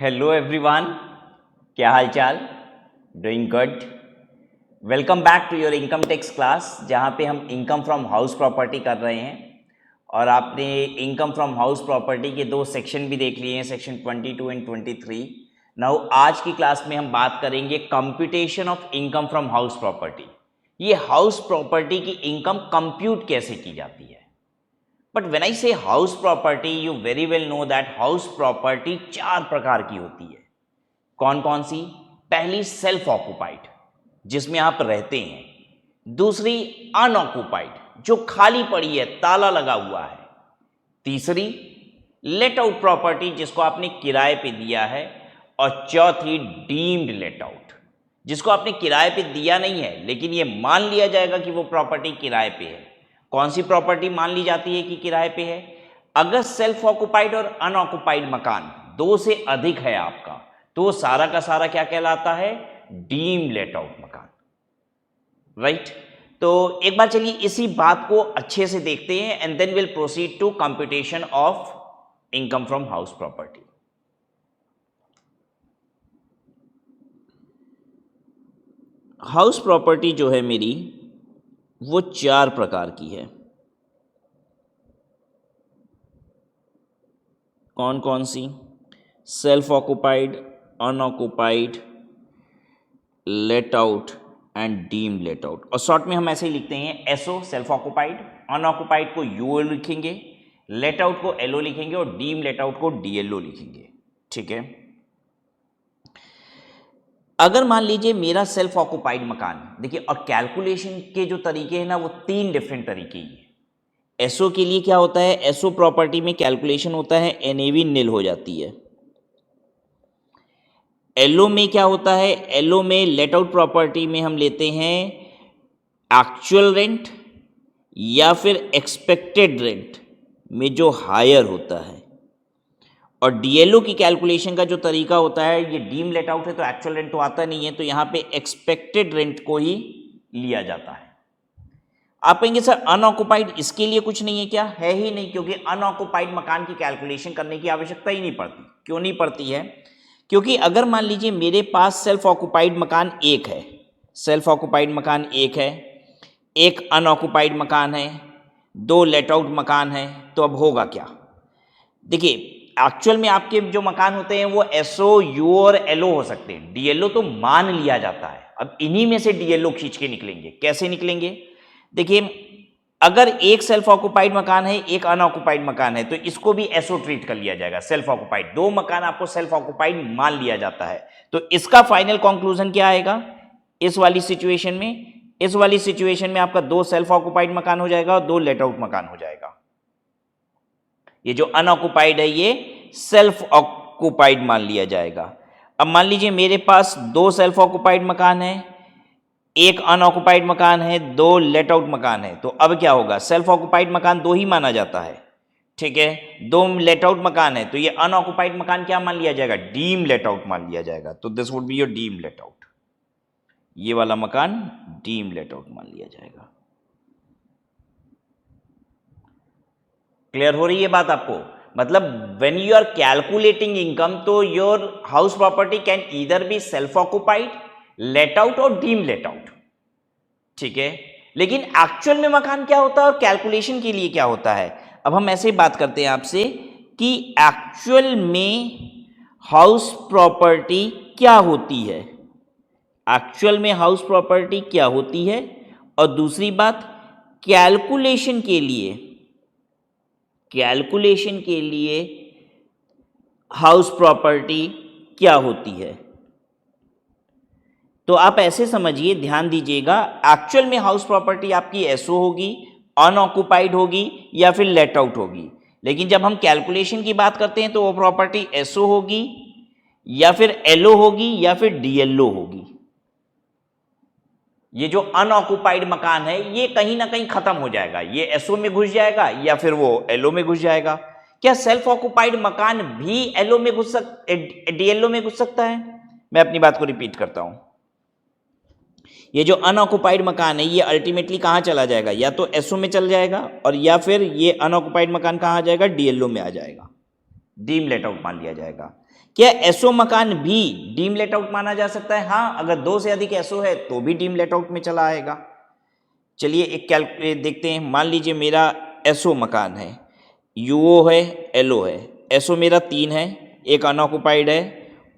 Hello everyone, क्या हाल चाल? Doing good. Welcome back to your income tax class, जहाँ पे हम इनकम फ्रॉम हाउस प्रॉपर्टी कर रहे हैं। और आपने इनकम फ्रॉम हाउस प्रॉपर्टी के दो सेक्शन भी देख लिए हैं, सेक्शन 22 एंड 23। नाउ आज की क्लास में हम बात करेंगे computation of income from house property. ये हाउस प्रॉपर्टी की इनकम कंप्यूट कैसे की जाती है। बट व्हेन आई से house property, you very well know that house property चार प्रकार की होती है। कौन कौन सी? पहली सेल्फ ऑक्युपाइड, जिसमें आप रहते हैं। दूसरी अनऑक्युपाइड, जो खाली पड़ी है, ताला लगा हुआ है। तीसरी लेट आउट प्रॉपर्टी, जिसको आपने किराए पे दिया है। और चौथी डीम्ड लेट आउट, जिसको आपने किराए पे दिया नहीं है, लेकिन ये मान लिया जाएगा कि वो प्रॉपर्टी किराए पे है। कौन सी प्रॉपर्टी मान ली जाती है कि किराए पे है? अगर सेल्फ ऑक्युपाइड और अनऑक्युपाइड मकान दो से अधिक है आपका, तो वो सारा का सारा क्या कहलाता है? डीम लेट आउट मकान। राइट? तो एक बार चलिए इसी बात को अच्छे से देखते हैं and then will proceed to computation of income from house property. House property जो है मेरी, वो चार प्रकार की है। कौन कौन सी? Self occupied, unoccupied, let out and deem let out. और शॉर्ट में हम ऐसे ही लिखते हैं एसओ, सेल्फ ऑक्युपाइड। अनऑक्युपाइड को यूओ लिखेंगे, लेट आउट को एलओ लिखेंगे और डीम लेट आउट को डीएलओ लिखेंगे। ठीक है। अगर मान लीजिए मेरा सेल्फ ऑक्युपाइड मकान, देखिए, और कैलकुलेशन के जो तरीके हैं ना, वो तीन डिफरेंट तरीके हैं। एसओ के लिए क्या होता है? एसओ प्रॉपर्टी में कैलकुलेशन होता है, एनएवी निल हो जाती है। एलओ में क्या होता है? एलओ में लेट आउट प्रॉपर्टी में हम लेते हैं एक्चुअल रेंट या फिर एक्सपेक्टेड रेंट में जो हायर होता है। और डीएलओ की कैलकुलेशन का जो तरीका होता है, ये डीम लेट आउट है तो एक्चुअल रेंट तो आता नहीं है, तो यहां पे एक्सपेक्टेड रेंट को ही लिया जाता है। आप कहेंगे सर अनऑक्युपाइड, इसके लिए कुछ नहीं है क्या? है ही नहीं, क्योंकि अनऑक्युपाइड मकान की कैलकुलेशन करने की आवश्यकता ही नहीं पड़ती। क्यों नहीं पड़ती है? क्योंकि अगर मान लीजिए मेरे पास सेल्फ ऑक्युपाइड मकान एक है, सेल्फ ऑक्युपाइड मकान एक है, एक अनऑक्युपाइड मकान है, दो लेट आउट मकान है, तो अब होगा क्या? देखिए, एक्चुअल में आपके जो मकान होते हैं वो एसओ, यूओ और एलओ हो सकते हैं। डीएलओ तो मान लिया जाता है। अब इन्हीं में से डीएलओ खींच के निकलेंगे। कैसे निकलेंगे? देखिए, अगर एक सेल्फ ऑक्युपाइड मकान है, एक अनऑक्युपाइड मकान है, तो इसको भी एसओ ट्रीट कर लिया जाएगा, सेल्फ ऑक्युपाइड। दो मकान आपको सेल्फ ऑक्युपाइड मान लिया जाता है, तो इसका फाइनल कंक्लूजन क्या आएगा इस वाली सिचुएशन में? इस वाली सिचुएशन में आपका दो सेल्फ ऑक्युपाइड मकान हो जाएगा और दो लेट आउट मकान हो जाएगा। ये जो अनऑक्युपाइड है ये सेल्फ ऑक्युपाइड मान लिया जाएगा। अब मान लीजिए मेरे पास दो सेल्फ ऑक्युपाइड मकान है, एक अनऑक्युपाइड मकान है, दो लेट आउट मकान है, तो अब क्या होगा? सेल्फ ऑक्युपाइड मकान दो ही माना जाता है। ठीक है, दो लेट आउट मकान है, तो ये अनऑक्युपाइड मकान क्या मान लिया जाएगा? डीम लेट आउट मान लिया जाएगा। तो this would be your deem let out. ये वाला मकान डीम लेट आउट मान लिया जाएगा। क्लियर हो रही है बात आपको? मतलब when you are calculating income, तो your house property can either be self occupied, let out और डीम लेट आउट। ठीक है, लेकिन एक्चुअल में मकान क्या होता है और कैलकुलेशन के लिए क्या होता है? अब हम ऐसे ही बात करते हैं आपसे कि एक्चुअल में हाउस प्रॉपर्टी क्या होती है। एक्चुअल में हाउस प्रॉपर्टी क्या होती है, और दूसरी बात, कैलकुलेशन के लिए हाउस प्रॉपर्टी क्या होती है। तो आप ऐसे समझिए, ध्यान दीजिएगा, एक्चुअल में हाउस प्रॉपर्टी आपकी एसओ होगी, अनऑक्युपाइड होगी या फिर लेट आउट होगी। लेकिन जब हम कैलकुलेशन की बात करते हैं तो वो प्रॉपर्टी एसओ होगी या फिर एलओ होगी या फिर डीएलओ होगी। ये जो अनऑक्युपाइड मकान है ये कहीं ना कहीं खत्म हो जाएगा, ये एसओ में घुस जाएगा या फिर वो एलओ में घुस जाएगा। क्या सेल्फ ऑक्युपाइड मकान भी एलओ में डीएलओ में घुस सकता है? मैं अपनी बात को रिपीट करता हूं। ये जो अनऑक्युपाइड मकान है ये अल्टीमेटली कहां चला जाएगा? या तो एसओ में चल जाएगा, और या फिर ये अनऑक्युपाइड मकान कहां आ जाएगा? डीएलओ में आ जाएगा, डीम लेट आउट मान लिया जाएगा। क्या एसओ मकान भी डीम लेट आउट माना जा सकता है? हाँ, अगर 2 से अधिक एसओ है तो भी डीम लेट आउट में चला आएगा। चलिए एक कैलकुलेट देखते हैं। मान लीजिए मेरा एसओ मकान है, यूओ है, एलओ है। एसओ मेरा 3 है, एक अनऑक्युपाइड है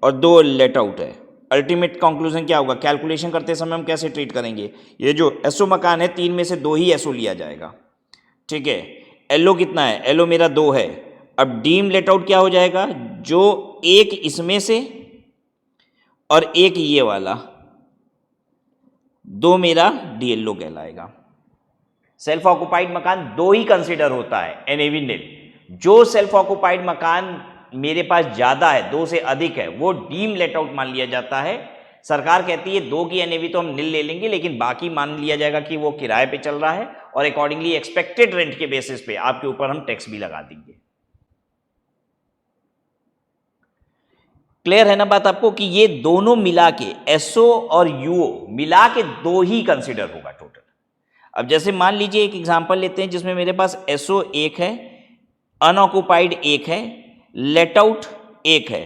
और 2 लेट आउट है। अल्टीमेट कंक्लूजन क्या होगा? कैलकुलेशन करते समय हम कैसे ट्रीट करेंगे? ये जो एसओ मकान है 3 में से 2 ही एसओ लिया जाएगा, ठीक है। एलओ कितना है? एलओ मेरा 2 है। अब डीम लेट आउट क्या हो जाएगा? जो एक इसमें से और एक ये वाला, 2 मेरा डीएलओ कहलाएगा। सेल्फ ऑक्युपाइड मकान 2 ही कंसिडर होता है, एनएवी नील। जो सेल्फ ऑक्युपाइड मकान मेरे पास ज्यादा है, 2 से अधिक है, वो डीम लेट आउट मान लिया जाता है। सरकार कहती है 2 की एनएवी तो हम नील ले लेंगे, लेकिन बाकी मान लिया जाएगा कि वो किराए पे चल रहा है और अकॉर्डिंगली एक्सपेक्टेड रेंट के बेसिस पे आपके ऊपर हम टैक्स भी लगा देंगे। क्लियर है ना बात आपको कि ये दोनों मिला के, एसओ और यूओ मिला के 2 ही कंसिडर होगा टोटल। अब जैसे मान लीजिए एक एग्जांपल लेते हैं जिसमें मेरे पास एसओ 1 है, अनऑक्युपाइड 1 है, लेट आउट 1 है।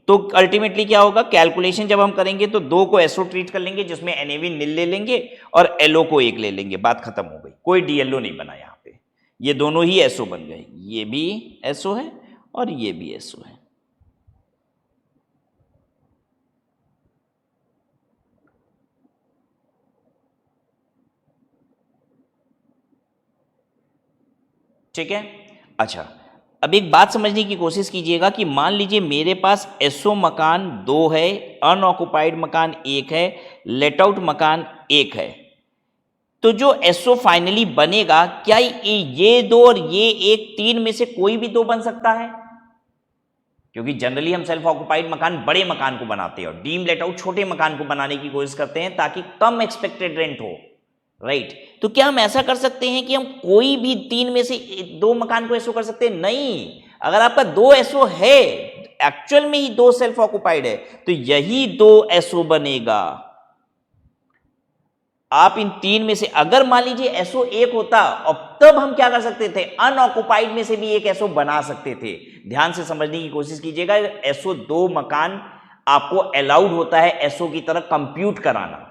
तो अल्टीमेटली क्या होगा? कैलकुलेशन जब हम करेंगे तो 2 को एसओ ट्रीट कर लेंगे, जिसमें एनएवी नील ले लेंगे और एलओ को 1 ले लेंगे, बात खत्म हो गई। कोई डीएलओ नहीं बना यहां पे, ये दोनों ही एसओ बन गए। ये भी एसओ है और ये भी एसओ है। ठीक है। अच्छा, अब एक बात समझने की कोशिश कीजिएगा कि मान लीजिए मेरे पास एसओ मकान 2 है, अनऑक्युपाइड मकान 1 है, लेट आउट मकान 1 है। तो जो एसओ फाइनली बनेगा, क्या ये 2 और ये 1 3 में से कोई भी 2 बन सकता है? क्योंकि जनरली हम सेल्फ ऑक्युपाइड मकान बड़े मकान को बनाते हैं और डीम लेट आउट छोटे मकान को बनाने की कोशिश करते हैं ताकि कम एक्सपेक्टेड रेंट हो, राइट। तो क्या हम ऐसा कर सकते हैं कि हम कोई भी 3 में से 2 मकान को एसओ कर सकते हैं? नहीं। अगर आपका 2 एसओ है, एक्चुअल में ही 2 सेल्फ ऑक्युपाइड है, तो यही 2 एसओ बनेगा। आप इन 3 में से अगर मान लीजिए एसओ 1 होता, और तब हम क्या कर सकते थे? अनऑक्युपाइड में से भी एक एसओ बना सकते थे। ध्यान से समझने की कोशिश कीजिएगा। एसओ 2 मकान आपको अलाउड होता है एसओ की तरह कंप्यूट कराना।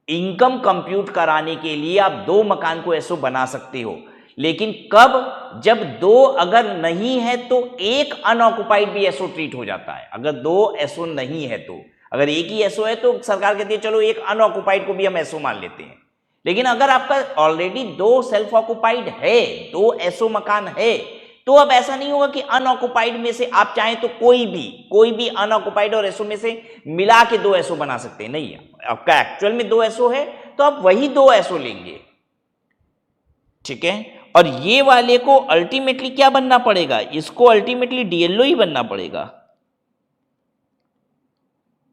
इनकम कंप्यूट कराने के लिए आप 2 मकान को एसओ बना सकते हो, लेकिन कब? जब 2 अगर नहीं है तो एक अनऑक्युपाइड भी एसओ ट्रीट हो जाता है। अगर 2 एसओ नहीं है तो, अगर एक ही एसओ है तो सरकार कहती है चलो एक अनऑक्युपाइड को भी हम एसओ मान लेते हैं। लेकिन अगर आपका ऑलरेडी 2 सेल्फ ऑक्युपाइड है, 2 एसओ मकान है, तो अब ऐसा नहीं होगा कि अनऑक्युपाइड में से आप चाहें तो कोई भी अनऑक्युपाइड और एसओ में से मिला के 2 एसओ बना सकते हैं। नहीं, आपका एक्चुअल में 2 एसओ है तो आप वही 2 एसओ लेंगे, ठीक है। और ये वाले को अल्टीमेटली क्या बनना पड़ेगा? इसको अल्टीमेटली डीएलओ ही बनना पड़ेगा।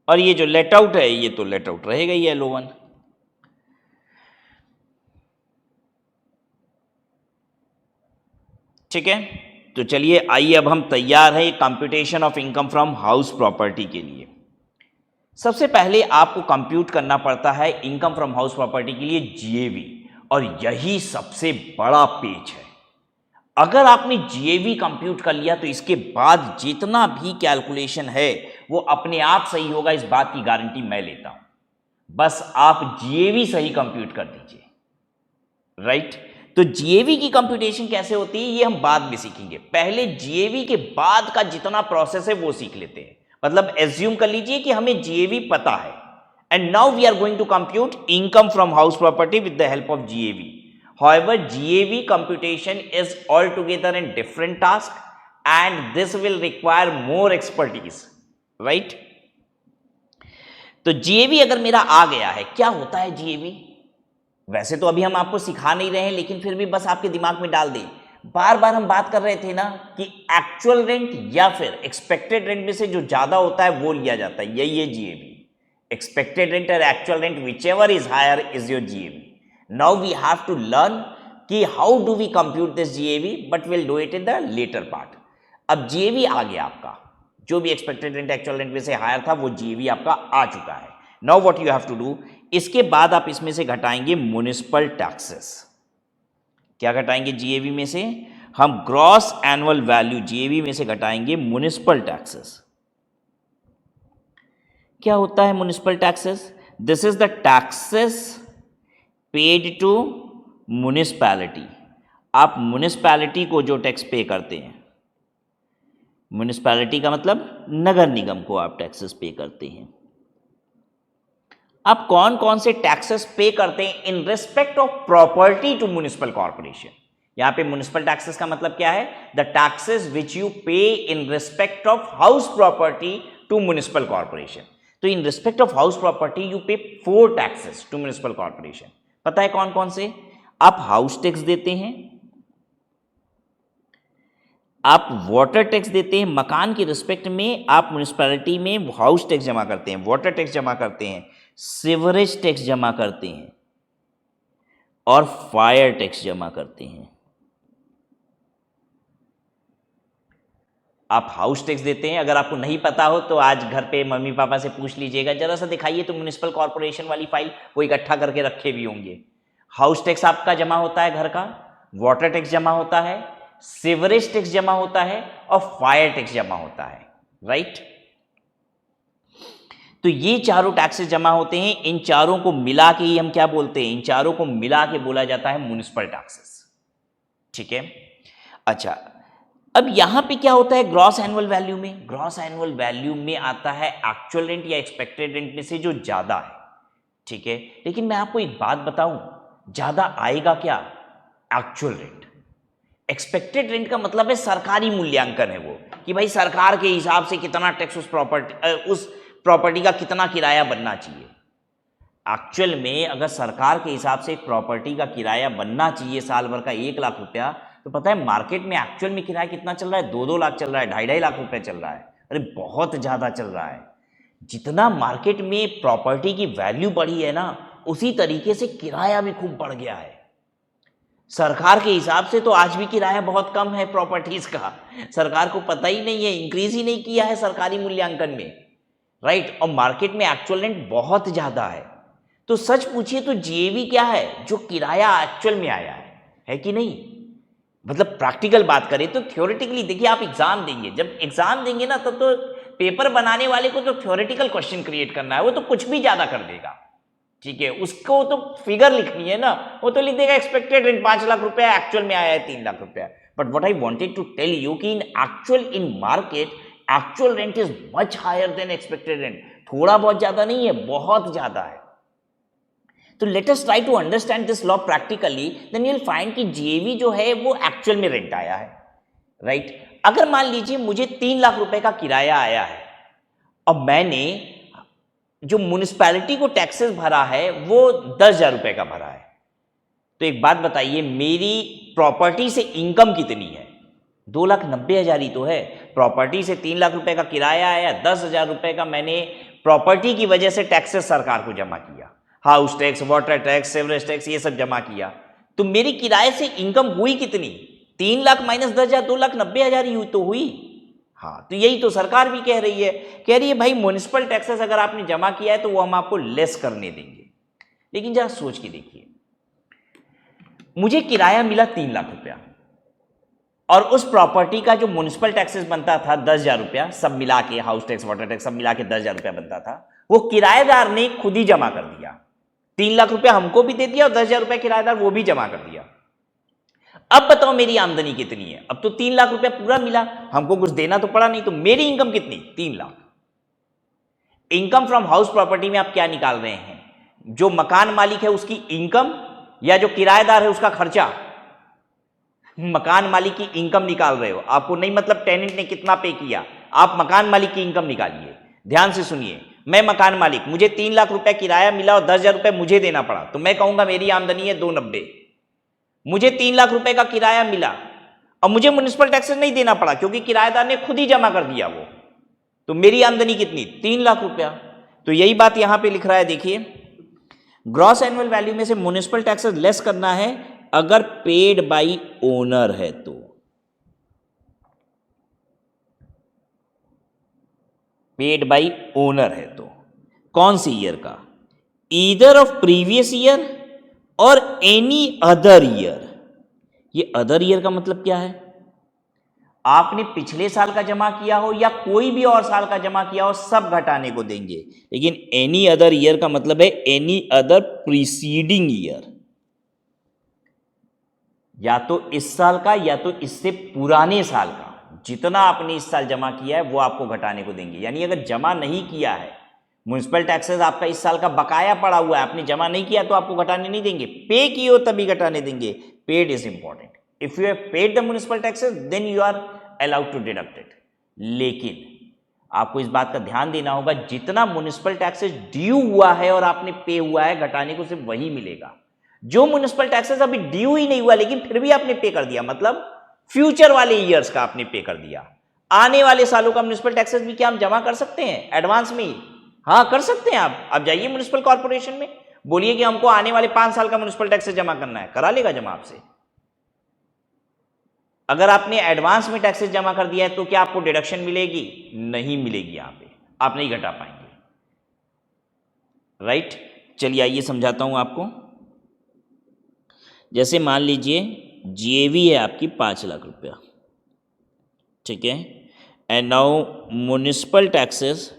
और ये जो लेट आउट है, ये तो लेट आउट रहेगा ही एलओ1। ठीक है। तो चलिए आइए, अब हम तैयार हैं computation of income from house property के लिए। सबसे पहले आपको कंप्यूट करना पड़ता है इनकम फ्रॉम हाउस प्रॉपर्टी के लिए जीएवी, और यही सबसे बड़ा पेच है। अगर आपने जीएवी कंप्यूट कर लिया तो इसके बाद जितना भी कैलकुलेशन है वो अपने आप सही होगा, इस बात की गारंटी मैं लेता हूं। बस आप जीएवी सही कंप्यूट कर दीजिए, राइट। तो जीएवी की कंप्यूटेशन कैसे होती है ये हम बाद में सीखेंगे। पहले जीएवी के बाद का जितना प्रोसेस है वो सीख लेते हैं। मतलब एज्यूम कर लीजिए कि हमें जीएवी पता है, and now we are going to compute income from house property with the help of GAV. However, GAV computation is altogether a different task and this will require more expertise, right? तो GAV अगर मेरा आ गया है, क्या होता है GAV? वैसे तो अभी हम आपको सिखा नहीं रहे हैं, लेकिन फिर भी बस आपके दिमाग में डाल दें। बार बार हम बात कर रहे थे ना कि एक्चुअल रेंट या फिर एक्सपेक्टेड रेंट में से जो ज्यादा होता है वो लिया जाता है, यही है GAV। एक्सपेक्टेड रेंट और actual rent whichever is higher is your GAV. Now we have to learn कि how do we compute this GAV, but we'll do it in the later part. अब GAV आ गया आपका, जो भी expected rent actual rent में से higher था वो GAV आपका आ चुका है। Now what you have to do, इसके बाद आप इसमें से घटाएंगे म्युनिसिपल टैक्सेस। क्या घटाएंगे GAV में से? हम ग्रॉस एनुअल वैल्यू GAV में से घटाएंगे म्युनिसिपल टैक्सेस। क्या होता है municipal taxes? This is the taxes paid to municipality. आप म्युनिसिपैलिटी को जो टैक्स पे करते हैं, म्युनिसिपैलिटी का मतलब नगर निगम को आप टैक्सेस पे करते हैं। आप कौन कौन से टैक्सेस पे करते हैं in respect of property to municipal corporation? यहां पे म्युनिसिपल टैक्सेस का मतलब क्या है? The taxes which you pay in respect of house property to municipal corporation. तो in respect of house property you pay 4 taxes to municipal corporation. पता है कौन कौन से? आप हाउस टैक्स देते हैं, आप वाटर टैक्स देते हैं, मकान के रिस्पेक्ट में आप म्युनिसिपैलिटी में हाउस टैक्स जमा करते हैं, वाटर टैक्स जमा करते हैं, सीवरेज टैक्स जमा करते हैं और फायर टैक्स जमा करते हैं। आप हाउस टैक्स देते हैं, अगर आपको नहीं पता हो तो आज घर पे मम्मी पापा से पूछ लीजिएगा, जरा सा दिखाइए तो म्युनिसिपल कॉर्पोरेशन वाली फाइल, वो इकट्ठा करके रखे भी होंगे। हाउस टैक्स आपका जमा होता है घर का, वाटर टैक्स जमा होता है, सीवरेज टैक्स जमा होता है और फायर टैक्स जमा होता है, राइट? तो ये चारों टैक्सेस जमा होते हैं। इन चारों को मिला के ही हम क्या बोलते हैं? इन चारों को मिला के बोला जाता है म्युनिसिपल टैक्सेस। ठीक है, अच्छा अब यहां पे क्या होता है ग्रॉस एनुअल वैल्यू में? ग्रॉस एनुअल वैल्यू में आता है एक्चुअल रेंट या एक्सपेक्टेड रेंट में से जो ज्यादा है। ठीक है, लेकिन मैं आपको एक बात बताऊं, ज्यादा आएगा क्या? Actual rent. एक्सपेक्टेड रेंट का मतलब है सरकारी मूल्यांकन है वो, कि भाई सरकार के हिसाब से कितना टैक्स उस प्रॉपर्टी का कितना किराया बनना चाहिए। एक्चुअल में अगर सरकार के हिसाब से एक प्रॉपर्टी का किराया बनना चाहिए साल भर का 1 लाख रुपया, तो पता है मार्केट में एक्चुअल में किराया कितना चल रहा है? 2-2 लाख चल रहा है, 2.5 लाख रुपए चल रहा है। अरे बहुत ज्यादा चल रहा है। जितना मार्केट में प्रॉपर्टी की वैल्यू बढ़ी है ना, उसी तरीके से किराया भी खूब बढ़ गया है। सरकार के हिसाब से तो आज भी किराया बहुत कम है प्रॉपर्टीज का, सरकार को पता ही नहीं है, इंक्रीज ही नहीं किया है सरकारी मूल्यांकन में, राइट? और मार्केट में एक्चुअल रेंट बहुत ज्यादा है। तो सच पूछिए तो जीएवी क्या है? जो किराया एक्चुअल में आया है कि नहीं? मतलब प्रैक्टिकल बात करें तो थ्योरेटिकली देखिए, आप एग्जाम देंगे, जब एग्जाम देंगे ना तब तो पेपर बनाने वाले को तो थ्योरेटिकल क्वेश्चन क्रिएट करना है, वो तो कुछ भी ज्यादा कर देगा। ठीक है, उसको तो फिगर लिखनी है ना, वो तो लिख देगा एक्सपेक्टेड रेंट 5 लाख रुपया, एक्चुअल में आया है 3 लाख रुपया। But what I wanted to tell you कि in market actual rent is much higher than expected rent. थोड़ा बहुत ज्यादा नहीं है, बहुत ज्यादा है। तो let us try to understand this law practically, then you will find कि जीएवी जो है वो एक्चुअल में रेंट आया है, राइट? अगर मान लीजिए मुझे 3 लाख रुपए का किराया आया है और मैंने जो म्युनिसिपैलिटी को टैक्सेस भरा है वो 10,000 रुपए का भरा है, तो एक बात बताइए, मेरी प्रॉपर्टी से इनकम कितनी है? 2,90,000 ही तो है। प्रॉपर्टी से 3 लाख रुपए का किराया आया, 10,000 रुपए का मैंने प्रॉपर्टी की वजह से टैक्सेस सरकार को जमा किया, house tax, water tax, sewerage tax, ये सब जमा किया, तो मेरी किराए से इनकम हुई कितनी? 3 लाख माइनस 10,000, 2,90,000 ही तो हुई। हाँ, तो यही तो सरकार भी कह रही है भाई म्युनिसिपल टैक्सेस अगर आपने जमा किया है तो वो हम आपको लेस करने देंगे। लेकिन जरा सोच के देखिए, मुझे किराया मिला 3 लाख रुपया और उस प्रॉपर्टी का जो म्युनिसिपल टैक्सेस बनता था 10,000 रुपया, सब मिला के हाउस टैक्स, वाटर टैक्स सब मिला के 10,000 रुपया बनता था, वो किराएदार ने खुद ही जमा कर दिया। 3 लाख रुपया हमको भी दे दिया और 10,000 रुपया किराएदार वो भी जमा कर दिया। अब बताओ मेरी आमदनी कितनी है? अब तो 3 लाख रुपया पूरा मिला, हमको कुछ देना तो पड़ा नहीं, तो मेरी इनकम कितनी? 3 lakh. Income from house property में आप क्या निकाल रहे हैं? जो मकान मालिक है उसकी इनकम या जो किराएदार है उसका खर्चा? मकान मालिक की इनकम निकाल रहे हो, आपको नहीं मतलब टेनेंट ने कितना पे किया, आप मकान मालिक की इनकम निकालिए। ध्यान से सुनिए, मैं मकान मालिक, मुझे 3 लाख रुपया किराया मिला और 10,000 रुपये मुझे देना पड़ा, तो मैं कहूंगा मेरी आमदनी है 290। मुझे 3 लाख रुपए का किराया मिला और मुझे म्युनिसिपल टैक्सेस नहीं देना पड़ा क्योंकि किराएदार ने खुद ही जमा कर दिया वो, तो मेरी आमदनी कितनी? 3 लाख रुपया। तो यही बात यहां पे लिख रहा है, देखिए, ग्रॉस एनुअल वैल्यू में से म्युनिसिपल टैक्सेस लेस करना है अगर पेड बाई ओनर है तो। पेड बाई ओनर है तो कौन सी ईयर का? ईदर ऑफ प्रीवियस ईयर और एनी अदर ईयर। ये अदर ईयर का मतलब क्या है? आपने पिछले साल का जमा किया हो या कोई भी और साल का जमा किया हो, सब घटाने को देंगे। लेकिन एनी अदर ईयर का मतलब है एनी अदर प्रीसीडिंग ईयर, या तो इस साल का या तो इससे पुराने साल का जितना आपने इस साल जमा किया है वो आपको घटाने को देंगे। यानी अगर जमा नहीं किया है, म्युनिसिपल टैक्सेस आपका इस साल का बकाया पड़ा हुआ है, आपने जमा नहीं किया तो आपको घटाने नहीं देंगे, पे किए हो तभी घटाने देंगे। Paid is important. If you have paid the municipal taxes then you are allowed to deduct it. लेकिन आपको इस बात का ध्यान देना होगा, जितना म्युनिसिपल टैक्सेस ड्यू हुआ है और आपने पे हुआ है, घटाने को सिर्फ वही मिलेगा। जो म्युनिसिपल टैक्सेस अभी ड्यू ही नहीं हुआ लेकिन फिर भी आपने पे कर दिया, मतलब फ्यूचर वाले ईयर्स का आपने पे कर दिया, आने वाले सालों का म्युनिसिपल टैक्सेस भी क्या हम जमा कर सकते हैं एडवांस में ही? हाँ कर सकते हैं। आप जाइए म्युनिसिपल कॉर्पोरेशन में, बोलिए कि हमको आने वाले 5 साल का म्युनिसिपल टैक्सेस जमा करना है, करा लेगा जमा आपसे। अगर आपने एडवांस में टैक्सेस जमा कर दिया है तो क्या आपको डिडक्शन मिलेगी? नहीं मिलेगी, यहां पे आप नहीं घटा पाएंगे। राइट, चलिए आइए समझाता हूं आपको। जैसे मान लीजिए जीएवी है आपकी 5 लाख रुपया, ठीक है, एंड नाउ म्युनिसिपल टैक्सेस,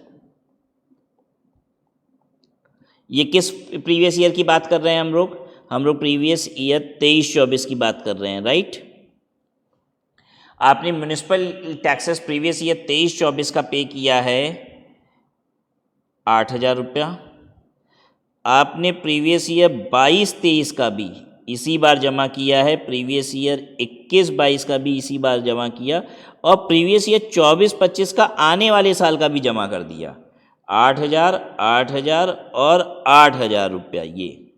ये किस प्रीवियस ईयर की बात कर रहे हैं हम लोग प्रीवियस ईयर 23-24 की बात कर रहे हैं। राइट, आपने म्युनिसिपल टैक्सेस प्रीवियस ईयर 23-24 का पे किया है 8,000 रुपया। आपने प्रीवियस ईयर 22-23 का भी इसी बार जमा किया है, प्रीवियस ईयर 21-22 का भी इसी बार जमा किया, और प्रीवियस ईयर 24-25 का आने वाले साल का भी जमा कर दिया। 8,000, 8,000 और 8,000 रुपया, ये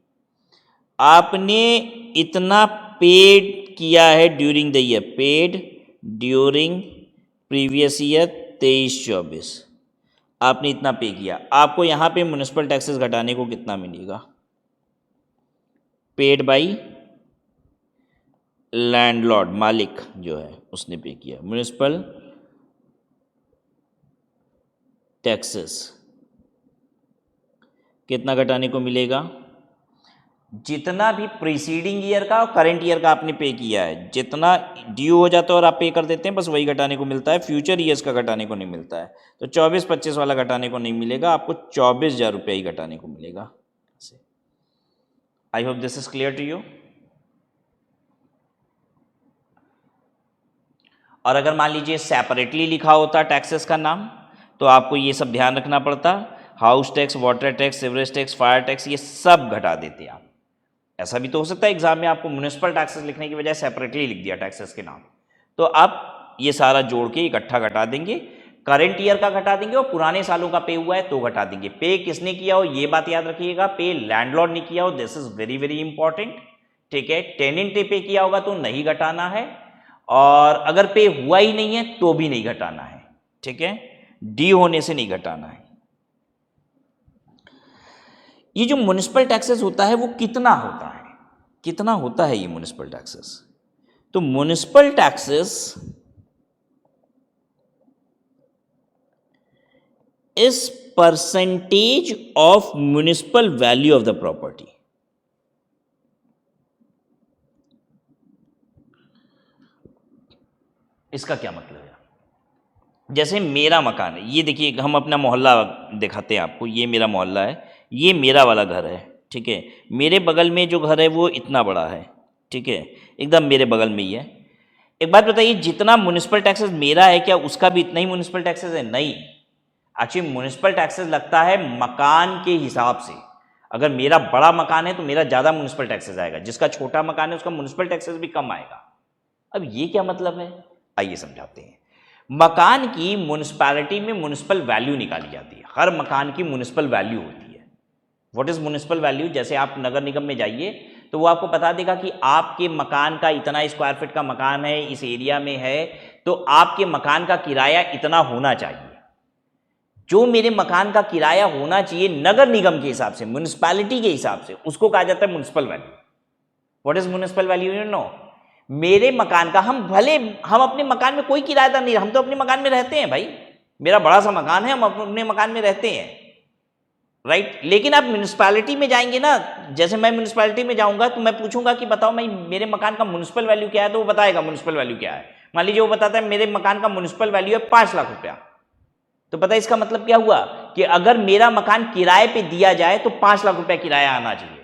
आपने इतना पेड किया है during the year, paid during previous year 23-24, आपने इतना पे किया। आपको यहाँ पे म्युनिसिपल टैक्सेस घटाने को कितना मिलेगा? पेड बाई लैंडलॉर्ड, मालिक जो है उसने पे किया। म्युनिसिपल टैक्सेस कितना घटाने को मिलेगा? जितना भी प्रीसीडिंग ईयर का और करंट ईयर का आपने पे किया है, जितना ड्यू हो जाता है और आप पे कर देते हैं, बस वही घटाने को मिलता है, फ्यूचर ईयर्स का घटाने को नहीं मिलता है। तो 24-25 वाला घटाने को नहीं मिलेगा, आपको 24,000 रुपया ही घटाने को मिलेगा। I hope this is clear to you. और अगर मान लीजिए सेपरेटली लिखा होता टैक्सेस का नाम, तो आपको ये सब ध्यान रखना पड़ता, house tax, water tax, sewerage tax, fire tax, ये सब घटा देते आप। ऐसा भी तो हो सकता है एग्जाम में आपको म्युनिसिपल टैक्सेस लिखने की बजाय सेपरेटली लिख दिया टैक्सेस के नाम, तो आप ये सारा जोड़ के इकट्ठा घटा देंगे, करंट ईयर का घटा देंगे और पुराने सालों का पे हुआ है तो घटा देंगे। पे किसने किया हो ये बात याद रखिएगा, पे लैंडलॉर्ड ने किया हो, this is very very important, ठीक है। टेनेंट ने पे किया होगा तो नहीं घटाना है, और अगर पे हुआ ही नहीं है तो भी नहीं घटाना है, ठीक है, डी होने से नहीं घटाना है। ये जो म्युनिसिपल टैक्सेस होता है वो कितना होता है, कितना होता है ये म्युनिसिपल टैक्सेस? तो municipal taxes is percentage of municipal value of the property. इसका क्या मतलब है? जैसे मेरा मकान है, ये देखिए, हम अपना मोहल्ला दिखाते हैं आपको, ये मेरा मोहल्ला है, ये मेरा वाला घर है, ठीक है। मेरे बगल में जो घर है वो इतना बड़ा है, ठीक है, एकदम मेरे बगल में ही है। एक बात बताइए, जितना म्युनिसिपल टैक्सेस मेरा है क्या उसका भी इतना ही म्युनिसिपल टैक्सेस है? नहीं, एक्चुअली म्युनिसिपल टैक्सेस लगता है मकान के हिसाब से। अगर मेरा बड़ा मकान है तो मेरा ज़्यादा म्युनिसिपल टैक्सेस आएगा, जिसका छोटा मकान है उसका म्युनिसिपल टैक्सेस भी कम आएगा। अब ये क्या मतलब है, आइए समझाते हैं। मकान की म्युनिसिपैलिटी में म्युनिसिपल वैल्यू निकाली जाती है, हर मकान की म्युनिसिपल वैल्यू होती है। What is municipal value? जैसे आप नगर निगम में जाइए तो वो आपको बता देगा कि आपके मकान का इतना स्क्वायर फीट का मकान है, इस एरिया में है, तो आपके मकान का किराया इतना होना चाहिए। जो मेरे मकान का किराया होना चाहिए नगर निगम के हिसाब से, म्युनिसिपैलिटी के हिसाब से, उसको कहा जाता है municipal value. What is municipal value? You know, मेरे मकान का, हम अपने मकान में कोई किराएदार नहीं, हम तो अपने मकान में रहते हैं भाई, मेरा बड़ा सा मकान है, हम अपने मकान में रहते हैं, राइट। लेकिन आप म्युनिसिपैलिटी में जाएंगे ना, जैसे मैं म्युनिसिपैलिटी में जाऊंगा तो मैं पूछूंगा कि बताओ मैं मेरे मकान का म्युनिसिपल वैल्यू क्या है, तो वो बताएगा म्युनिसिपल वैल्यू क्या है। मान लीजिए वो बताता है मेरे मकान का म्युनिसिपल वैल्यू है 5 लाख रुपया, तो पता है इसका मतलब क्या हुआ कि अगर मेरा मकान किराए पे दिया जाए तो 5 लाख रुपया किराया आना चाहिए।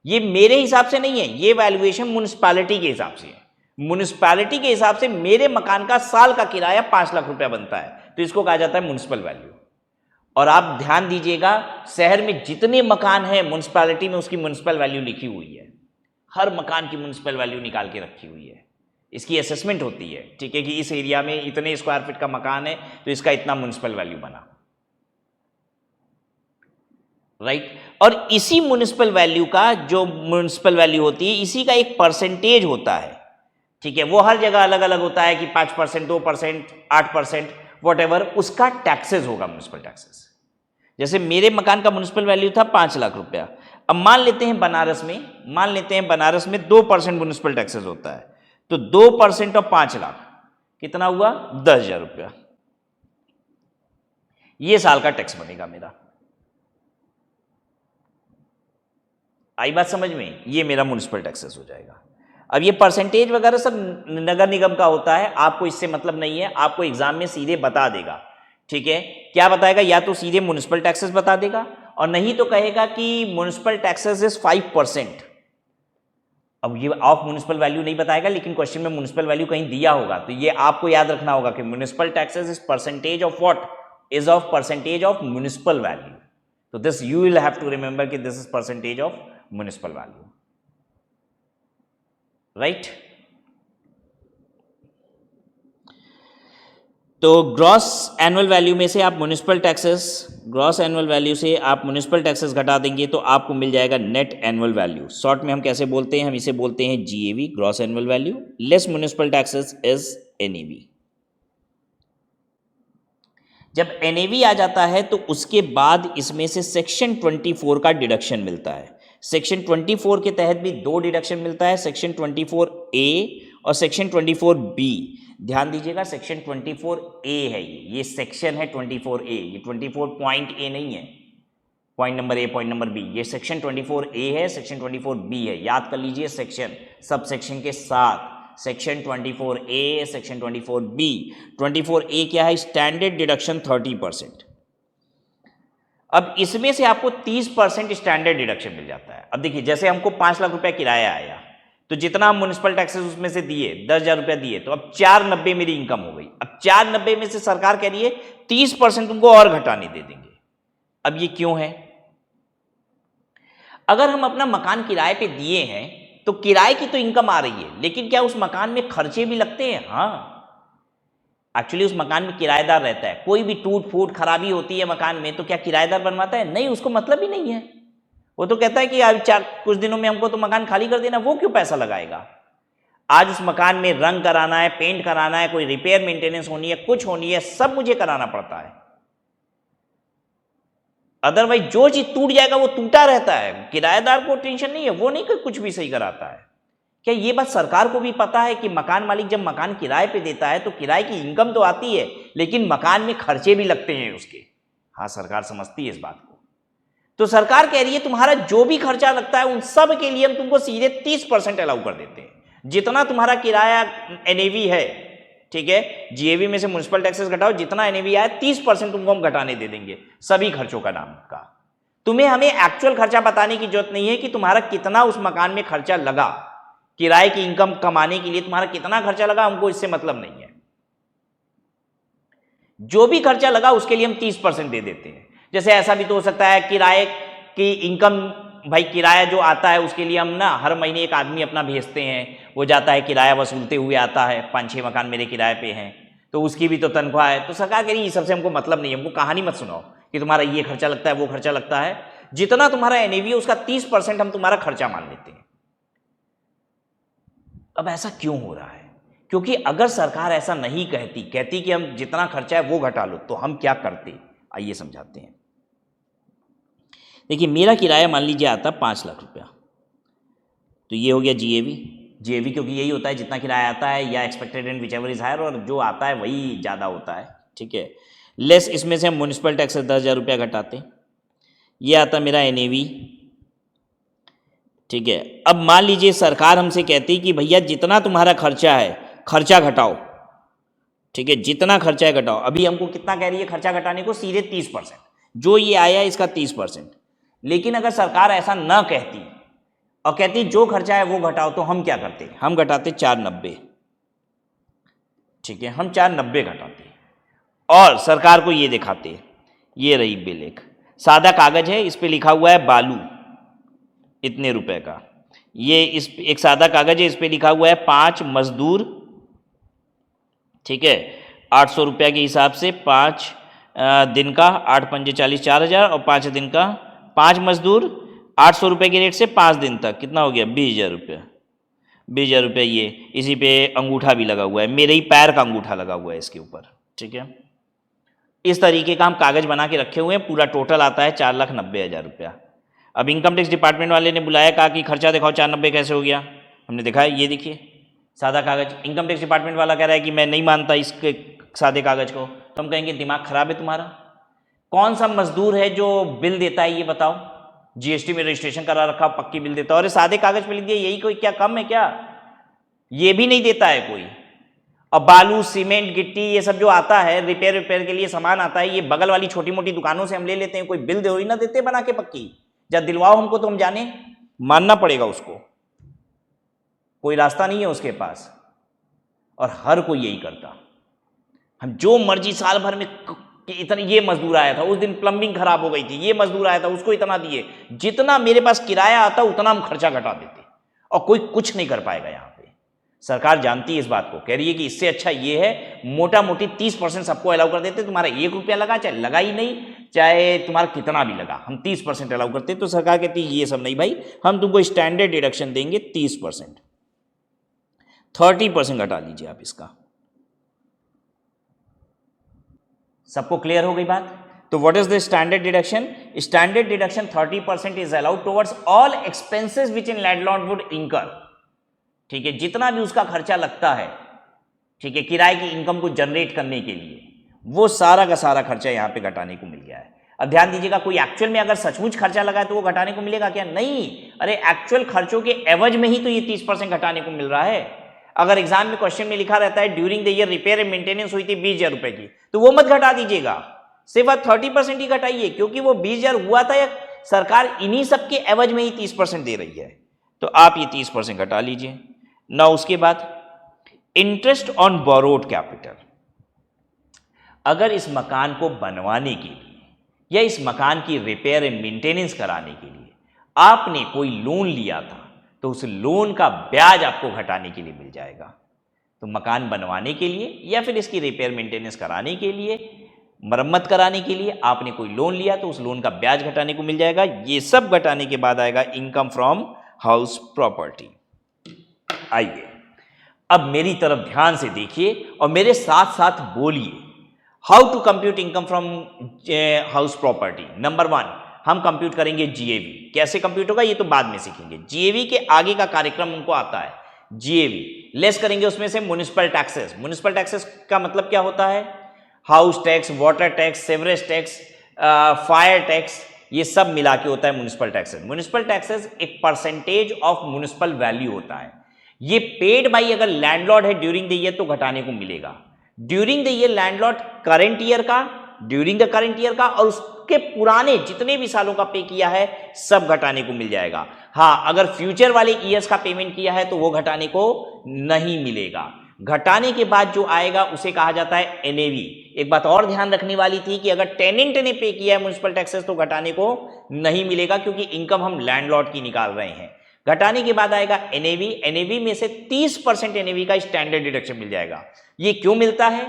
ये मेरे हिसाब से नहीं है, ये वैल्यूएशन म्युनिसिपैलिटी के हिसाब से है। म्युनिसिपैलिटी के हिसाब से मेरे मकान का साल का किराया 5 लाख रुपया बनता है, तो इसको कहा जाता है म्युनिसिपल वैल्यू। और आप ध्यान दीजिएगा, शहर में जितने मकान हैं म्युनिसिपैलिटी में उसकी म्युनिसिपल वैल्यू लिखी हुई है, हर मकान की म्युनिसिपल वैल्यू निकाल के रखी हुई है। इसकी असेसमेंट होती है, ठीक है, कि इस एरिया में इतने स्क्वायर फीट का मकान है तो इसका इतना म्युनिसिपल वैल्यू बना, राइट। और इसी म्युनिसिपल वैल्यू का, जो म्युनिसिपल वैल्यू होती है, इसी का एक परसेंटेज होता है, ठीक है। वो हर जगह अलग अलग होता है कि 5%, 2%, 8%, वॉट, उसका टैक्सेस होगा, म्युनिसिपल टैक्सेस। जैसे मेरे मकान का म्युनिसिपल वैल्यू था 5 लाख रुपया, अब मान लेते हैं बनारस में 2% म्युनिसिपल टैक्सेस होता है, तो 2% ऑफ 5 लाख कितना हुआ? 10,000 रुपया। ये साल का टैक्स बनेगा मेरा। आई बात समझ में? ये मेरा म्युनिसिपल टैक्सेस हो जाएगा। अब ये परसेंटेज वगैरह सब नगर निगम का होता है, आपको इससे मतलब नहीं है, आपको एग्जाम में सीधे बता देगा, ठीक है। क्या बताएगा? या तो सीधे म्युनिसिपल टैक्सेस बता देगा, और नहीं तो कहेगा कि म्युनिसिपल टैक्सेस इज 5%। अब ये ऑफ म्युनिसिपल वैल्यू नहीं बताएगा, लेकिन क्वेश्चन में म्युनिसिपल वैल्यू कहीं दिया होगा, तो ये आपको याद रखना होगा कि municipal taxes is percentage of what? Is of percentage of municipal value. तो this you will have to remember कि this is percentage of municipal value, right. तो ग्रॉस एनुअल वैल्यू में से आप म्युनिसिपल टैक्सेस घटा देंगे तो आपको मिल जाएगा नेट एनुअल वैल्यू। शॉर्ट में हम कैसे बोलते हैं? हम इसे बोलते हैं GAV, gross annual value, less municipal taxes is NAV. जब एनएवी आ जाता है तो उसके बाद इसमें से सेक्शन 24 का डिडक्शन मिलता है। सेक्शन 24 के तहत भी 2 डिडक्शन मिलता है, सेक्शन 24A और सेक्शन 24B। ध्यान दीजिएगा, सेक्शन 24A है, ये सेक्शन है 24A, ये 24.A नहीं है, point number A, point number B। ये सेक्शन 24A है, सेक्शन 24B है। याद कर लीजिए सेक्शन, सब सेक्शन के साथ, section 24A, section 24B। 24A क्या है? Standard deduction 30%। अब इसमें से आपको 30% स्टैंडर्ड डिडक्शन मिल जाता है। अब देखिए, जैसे हमको 5 लाख रुपया किराया आया, तो जितना हम म्युनिसिपल टैक्सेस उसमें से दिए, 10,000 रुपया दिए, तो अब 490 मेरी इनकम हो गई। अब 490 में से सरकार कह रही है 30% तुमको और घटाने दे देंगे। अब ये क्यों है? अगर हम अपना मकान किराए पे दिए हैं तो किराए की तो इनकम आ रही है, लेकिन क्या उस मकान में खर्चे भी लगते हैं? हाँ, एक्चुअली उस मकान में किराएदार रहता है। कोई भी टूट फूट खराबी होती है मकान में तो क्या किराएदार बनवाता है? नहीं, उसको मतलब ही नहीं है। वो तो कहता है कि अब कुछ दिनों में हमको तो मकान खाली कर देना, वो क्यों पैसा लगाएगा? आज उस मकान में रंग कराना है, पेंट कराना है, कोई रिपेयर मेंटेनेंस होनी है, कुछ होनी है, सब मुझे कराना पड़ता है। अदरवाइज जो चीज टूट जाएगा वो टूटा रहता है, किराएदार को टेंशन नहीं है, वो नहीं कुछ भी सही कराता है। क्या ये बात सरकार को भी पता है कि मकान मालिक जब मकान किराए पे देता है तो किराए की इनकम तो आती है, लेकिन मकान में खर्चे भी लगते हैं उसके? हाँ, सरकार समझती है इस बात को। तो सरकार कह रही है तुम्हारा जो भी खर्चा लगता है उन सब के लिए हम तुमको सीधे 30% अलाउ कर देते हैं। जितना तुम्हारा किराया एनएवी है, ठीक है, जीएवी में से म्युनिसिपल टैक्सेस घटाओ, जितना एनएवी आया 30% तुमको हम घटाने दे देंगे सभी खर्चों का नाम का। तुम्हें हमें एक्चुअल खर्चा बताने की जरूरत नहीं है कि तुम्हारा कितना उस मकान में खर्चा लगा, किराए की इनकम कमाने के लिए तुम्हारा कितना खर्चा लगा, हमको इससे मतलब नहीं है। जो भी खर्चा लगा उसके लिए हम 30% दे देते हैं। जैसे ऐसा भी तो हो सकता है किराए की इनकम, भाई किराया जो आता है उसके लिए हम ना हर महीने एक आदमी अपना भेजते हैं, वो जाता है किराया वसूलते हुए आता है, 5-6 मकान मेरे किराए पे हैं, तो उसकी भी तो तनख्वाह है। तो सरकार कह रही है ये सबसे हमको मतलब नहीं है, हमको कहानी मत सुनाओ कि तुम्हारा ये खर्चा लगता है वो खर्चा लगता है। जितना तुम्हारा एनएवी है उसका 30% हम तुम्हारा खर्चा मान लेते हैं। अब ऐसा क्यों हो रहा है? क्योंकि अगर सरकार ऐसा नहीं कहती कि हम जितना खर्चा है वो घटा लो, तो हम क्या करते? आइए समझाते हैं। देखिए, मेरा किराया मान लीजिए आता 5 लाख रुपया, तो ये हो गया जीएवी, क्योंकि यही होता है जितना किराया आता है या expected rent whichever is higher, और जो आता है वही ज़्यादा होता है, ठीक है। लेस इसमें से हम म्युनिसिपल टैक्स 10,000 रुपया घटाते हैं, ये आता मेरा एनएवी, ठीक है। अब मान लीजिए सरकार हमसे कहती कि भैया जितना तुम्हारा खर्चा है खर्चा घटाओ, ठीक है, जितना खर्चा है घटाओ। अभी हमको कितना कह रही है खर्चा घटाने को? सीधे 30%, जो ये आया इसका 30%। लेकिन अगर सरकार ऐसा न कहती और कहती जो खर्चा है वो घटाओ, तो हम क्या करते? हम घटाते 490। ठीक है, हम 490 घटाते और सरकार को ये दिखाते, ये रही बिल, एक सादा कागज है, इस पे लिखा हुआ है बालू इतने रुपए का। ये इस एक सादा कागज है, इस पे लिखा हुआ है 5 मजदूर, ठीक है, 800 रुपया के हिसाब से 5 दिन का, 8 पंजे 40, 4000, और 5 दिन का 5 मजदूर 800 रुपये के रेट से 5 दिन तक कितना हो गया? 20,000 रुपया। 20,000 रुपया। ये इसी पे अंगूठा भी लगा हुआ है, मेरे ही पैर का अंगूठा लगा हुआ है इसके ऊपर। ठीक है, इस तरीके का हम कागज बना के रखे हुए हैं। पूरा टोटल आता है 4,90,000 रुपया। अब इनकम टैक्स डिपार्टमेंट वाले ने बुलाया, कहा कि खर्चा दिखाओ 490 कैसे हो गया। हमने दिखाया, ये देखिए सादा कागज। इनकम टैक्स डिपार्टमेंट वाला कह रहा है कि मैं नहीं मानता इसके सादे कागज को। तो हम कहेंगे दिमाग खराब है तुम्हारा? कौन सा मजदूर है जो बिल देता है ये बताओ? जीएसटी में रजिस्ट्रेशन करा रखा, पक्की बिल देता है, और सादे कागज पे लिख दिया, यही कोई क्या कम है क्या? ये भी नहीं देता है कोई। और बालू, सीमेंट, गिट्टी, ये सब जो आता है रिपेयर के लिए सामान आता है, ये बगल वाली छोटी मोटी दुकानों से हम ले लेते हैं। कोई बिल दे ना देते बना के पक्की, जब दिलवाओ हमको तो हम जाने, मानना पड़ेगा उसको, कोई रास्ता नहीं है उसके पास। और हर कोई यही करता। हम जो मर्जी साल भर में कि इतना, ये मजदूर आया था उस दिन प्लम्बिंग खराब हो गई थी, ये मजदूर आया था उसको इतना दिए, जितना मेरे पास किराया आता उतना हम खर्चा घटा देते, और कोई कुछ नहीं कर पाएगा। यहाँ पे सरकार जानती है इस बात को, कह रही है कि इससे अच्छा ये है मोटा मोटी 30% सबको अलाउ कर देते, तुम्हारा 1 रुपया लगा चाहे लगा ही नहीं, चाहे तुम्हारा कितना भी लगा, हम 30% अलाउ करते। तो सरकार कहती है ये सब नहीं भाई, हम तुमको स्टैंडर्ड डिडक्शन देंगे 30%, 30% घटा लीजिए आप इसका। सबको क्लियर हो गई बात? तो what is the standard deduction? Standard deduction 30% is allowed towards all expenses which in landlord would इंकर। ठीक है, जितना भी उसका खर्चा लगता है, ठीक है, किराए की इनकम को जनरेट करने के लिए, वो सारा का सारा खर्चा यहां पे घटाने को मिल गया है। अब ध्यान दीजिएगा, कोई एक्चुअल में अगर सचमुच खर्चा लगा है तो वो घटाने को मिलेगा क्या? नहीं, अरे एक्चुअल खर्चों के एवज में ही तो ये 30% घटाने को मिल रहा है। अगर एग्जाम में क्वेश्चन में लिखा रहता है during the year repair and maintenance हुई थी 20,000 रुपए की, तो वो मत घटा दीजिएगा, सिर्फ 30% ही घटाइए, क्योंकि वो 20,000 हुआ था या सरकार इन्हीं सबके एवज में ही 30% दे रही है। तो आप ये 30% घटा लीजिए ना। उसके बाद इंटरेस्ट ऑन बोरोड कैपिटल। अगर इस मकान को बनवाने के लिए या इस मकान की रिपेयर एंड मेंटेनेंस कराने के लिए आपने कोई लोन लिया था, तो उस लोन का ब्याज आपको घटाने के लिए मिल जाएगा। तो मकान बनवाने के लिए या फिर इसकी रिपेयर मेंटेनेंस कराने के लिए, मरम्मत कराने के लिए आपने कोई लोन लिया, तो उस लोन का ब्याज घटाने को मिल जाएगा। ये सब घटाने के बाद आएगा इनकम फ्रॉम हाउस प्रॉपर्टी। आइए अब मेरी तरफ ध्यान से देखिए और मेरे साथ साथ बोलिए, how to compute income from house property. Number 1, हम कंप्यूट करेंगे जीएवी। कैसे कंप्यूट होगा ये तो बाद में सीखेंगे। जीएवी के आगे का कार्यक्रम हमको आता है। जीएवी लेस करेंगे उसमें से म्युनिसिपल टैक्सेस। म्युनिसिपल टैक्सेस का मतलब क्या होता है? House tax, water tax, sewerage tax, fire tax, ये सब मिला के होता है म्युनिसिपल टैक्सेस। म्युनिसिपल टैक्सेस एक परसेंटेज ऑफ म्युनिसिपल वैल्यू होता है। ये पेड बाई अगर लैंडलॉर्ड है ड्यूरिंग द ईयर तो घटाने को मिलेगा। During the year landlord current year का, ड्यूरिंग द करंट ईयर का और उसके पुराने जितने भी सालों का पे किया है सब घटाने को मिल जाएगा। हाँ, अगर फ्यूचर वाले ईयर्स का पेमेंट किया है तो वो घटाने को नहीं मिलेगा। घटाने के बाद जो आएगा उसे कहा जाता है एनएवी। एक बात और ध्यान रखने वाली थी कि अगर टेनेंट ने पे किया है म्युनिसिपल टैक्सेस तो घटाने को नहीं मिलेगा, क्योंकि इनकम हम लैंडलॉर्ड की निकाल रहे हैं। घटाने के बाद आएगा एनएवी। एनएवी में से 30% एनएवी का स्टैंडर्ड डिडक्शन मिल जाएगा। ये क्यों मिलता है?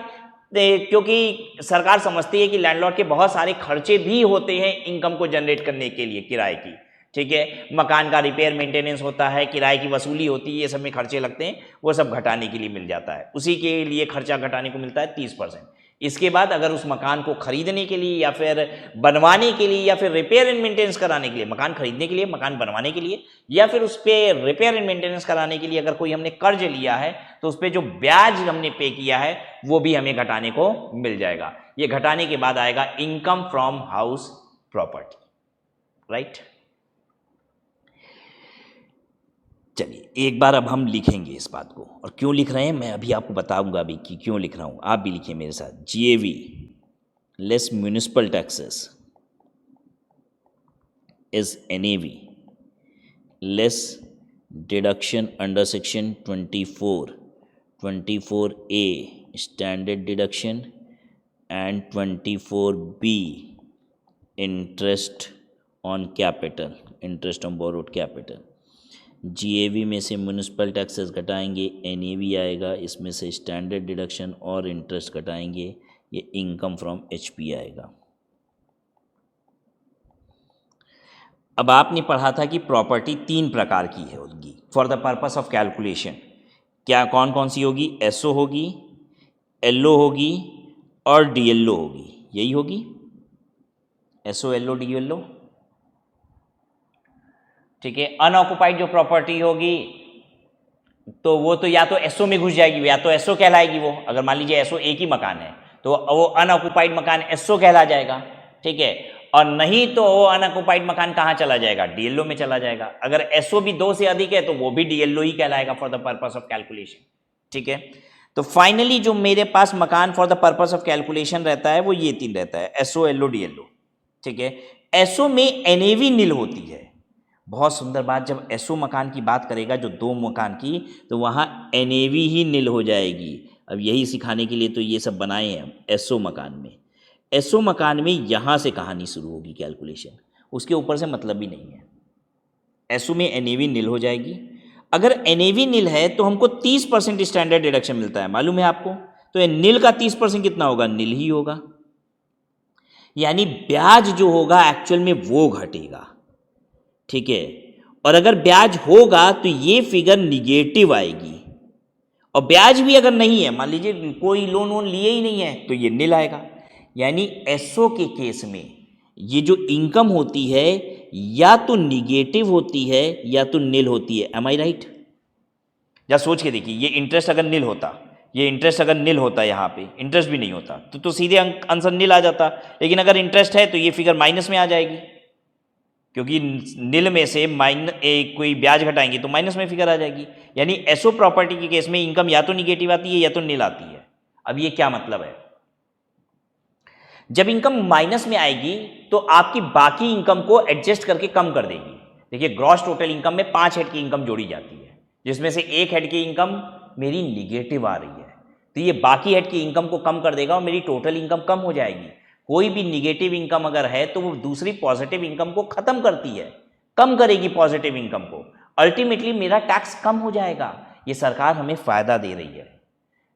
क्योंकि सरकार समझती है कि लैंडलॉर्ड के बहुत सारे खर्चे भी होते हैं इनकम को जनरेट करने के लिए, किराए की। ठीक है, मकान का रिपेयर मेंटेनेंस होता है, किराए की वसूली होती है, ये सब में खर्चे लगते हैं, वो सब घटाने के लिए मिल जाता है। उसी के लिए खर्चा घटाने को मिलता है 30%। इसके बाद अगर उस मकान को खरीदने के लिए या फिर बनवाने के लिए या फिर रिपेयर एंड मेंटेनेंस कराने के लिए, मकान खरीदने के लिए, मकान बनवाने के लिए या फिर उस पर रिपेयर एंड मेंटेनेंस कराने के लिए अगर कोई हमने कर्ज लिया है तो उस पर जो ब्याज हमने पे किया है वो भी हमें घटाने को मिल जाएगा। ये घटाने के बाद आएगा income from house property. Right, चलिए एक बार अब हम लिखेंगे इस बात को, और क्यों लिख रहे हैं मैं अभी आपको बताऊंगा अभी कि क्यों लिख रहा हूँ। आप भी लिखिए मेरे साथ, GAV less municipal taxes is NAV less deduction under section 24A standard deduction and 24B interest on capital, interest on borrowed capital। GAV में से म्यूनिसिपल टैक्सेस घटाएंगे, NAV आएगा, इसमें से स्टैंडर्ड डिडक्शन और इंटरेस्ट घटाएंगे, ये इनकम फ्रॉम HP आएगा। अब आपने पढ़ा था कि प्रॉपर्टी 3 प्रकार की है होगी for the purpose of calculation. क्या कौन कौन सी होगी? SO होगी, LO होगी और DLO होगी, यही होगी SO LO DLO, ठीक है। अनऑक्युपाइड जो प्रॉपर्टी होगी तो वो तो या तो SO में घुस जाएगी, या तो SO कहलाएगी वो। अगर मान लीजिए SO एक ही मकान है तो वो अनऑक्युपाइड मकान SO कहला जाएगा, ठीक है। और नहीं तो वो अनऑक्युपाइड मकान कहाँ चला जाएगा? DLO में चला जाएगा। अगर SO भी 2 से अधिक है तो वो भी DLO ही कहलाएगा for the purpose of calculation, ठीक है। तो फाइनली जो मेरे पास मकान for the purpose of calculation रहता है वो ये 3 रहता है, SO LO DLO, ठीक है। SO में NAV नील होती है। बहुत सुंदर बात, जब SO मकान की बात करेगा जो 2 मकान की, तो वहाँ NAV ही नील हो जाएगी। अब यही सिखाने के लिए तो ये सब बनाए हैं हम। SO मकान में, SO मकान में यहाँ से कहानी शुरू होगी कैलकुलेशन, उसके ऊपर से मतलब भी नहीं है। SO में NAV नील हो जाएगी। अगर NAV नील है तो हमको 30% स्टैंडर्ड डिडक्शन मिलता है, मालूम है आपको। तो नील का 30% कितना होगा? नील ही होगा, यानी ब्याज जो होगा एक्चुअल में वो घटेगा, ठीक है। और अगर ब्याज होगा तो ये फिगर निगेटिव आएगी, और ब्याज भी अगर नहीं है, मान लीजिए कोई लोन वोन लिए ही नहीं है, तो ये नील आएगा। यानी SO के केस में ये जो इनकम होती है या तो निगेटिव होती है या तो नील होती है। एम आई राइट? या सोच के देखिए, ये इंटरेस्ट अगर नील होता, ये इंटरेस्ट अगर नील होता, यहाँ पे इंटरेस्ट भी नहीं होता तो सीधे आंसर नील आ जाता। लेकिन अगर इंटरेस्ट है तो ये फिगर माइनस में आ जाएगी, क्योंकि नील में से कोई ब्याज घटाएंगे तो माइनस में फिगर आ जाएगी। यानी SO प्रॉपर्टी के केस में इनकम या तो निगेटिव आती है या तो नील आती है। अब ये क्या मतलब है? जब इनकम माइनस में आएगी तो आपकी बाकी इनकम को एडजस्ट करके कम कर देगी। देखिए, ग्रॉस टोटल इनकम में 5 हेड की इनकम जोड़ी जाती है, जिसमें से 1 हेड की इनकम मेरी निगेटिव आ रही है, तो ये बाकी हेड की इनकम को कम कर देगा और मेरी टोटल इनकम कम हो जाएगी। कोई भी निगेटिव इनकम अगर है तो वो दूसरी पॉजिटिव इनकम को खत्म करती है, कम करेगी पॉजिटिव इनकम को। अल्टीमेटली मेरा टैक्स कम हो जाएगा। ये सरकार हमें फायदा दे रही है।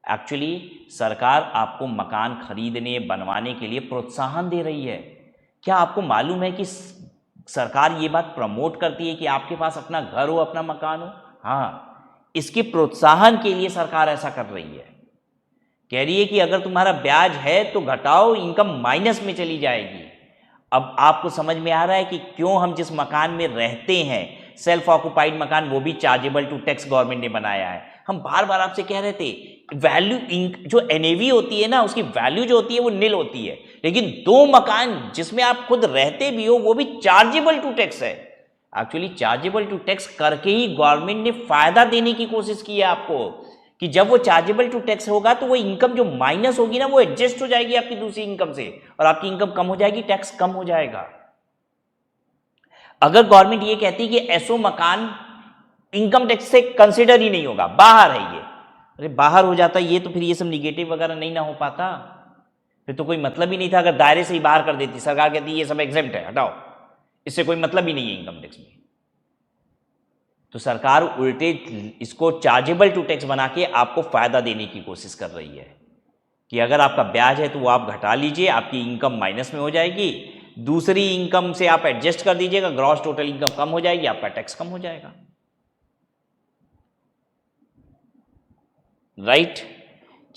एक्चुअली सरकार आपको मकान खरीदने बनवाने के लिए प्रोत्साहन दे रही है। क्या आपको मालूम है कि सरकार ये बात प्रमोट करती है कि आपके पास अपना घर हो, अपना मकान हो? हाँ, इसके प्रोत्साहन के लिए सरकार ऐसा कर रही है। कह रही है कि अगर तुम्हारा ब्याज है तो घटाओ, इनकम माइनस में चली जाएगी। अब आपको समझ में आ रहा है कि क्यों हम जिस मकान में रहते हैं, सेल्फ ऑक्युपाइड मकान, वो भी चार्जेबल टू टैक्स गवर्नमेंट ने बनाया है। हम बार बार आपसे कह रहे थे, वैल्यू जो NAV होती है ना, उसकी वैल्यू जो होती है वो नील होती है, लेकिन 2 मकान जिसमें आप खुद रहते भी हो वो भी चार्जेबल टू टैक्स है। एक्चुअली चार्जेबल टू टैक्स करके ही गवर्नमेंट ने फायदा देने की कोशिश की है आपको, कि जब वो चार्जेबल टू टैक्स होगा तो वो इनकम जो माइनस होगी ना, वो एडजस्ट हो जाएगी आपकी दूसरी इनकम से, और आपकी इनकम कम हो जाएगी, टैक्स कम हो जाएगा। अगर गवर्नमेंट ये कहती कि SO मकान इनकम टैक्स से कंसिडर ही नहीं होगा, बाहर है ये, अरे बाहर हो जाता ये तो फिर ये सब निगेटिव वगैरह नहीं ना हो पाता, फिर तो कोई मतलब ही नहीं था। अगर दायरे से ही बाहर कर देती, सरकार कहती ये सब एग्जेम्प्ट है, हटाओ, इससे कोई मतलब ही नहीं है इनकम टैक्स में। तो सरकार उल्टे इसको चार्जेबल टू टैक्स बना के आपको फायदा देने की कोशिश कर रही है कि अगर आपका ब्याज है तो वो आप घटा लीजिए, आपकी इनकम माइनस में हो जाएगी, दूसरी इनकम से आप एडजस्ट कर दीजिएगा, ग्रॉस टोटल इनकम कम हो जाएगी, आपका टैक्स कम हो जाएगा। राइट?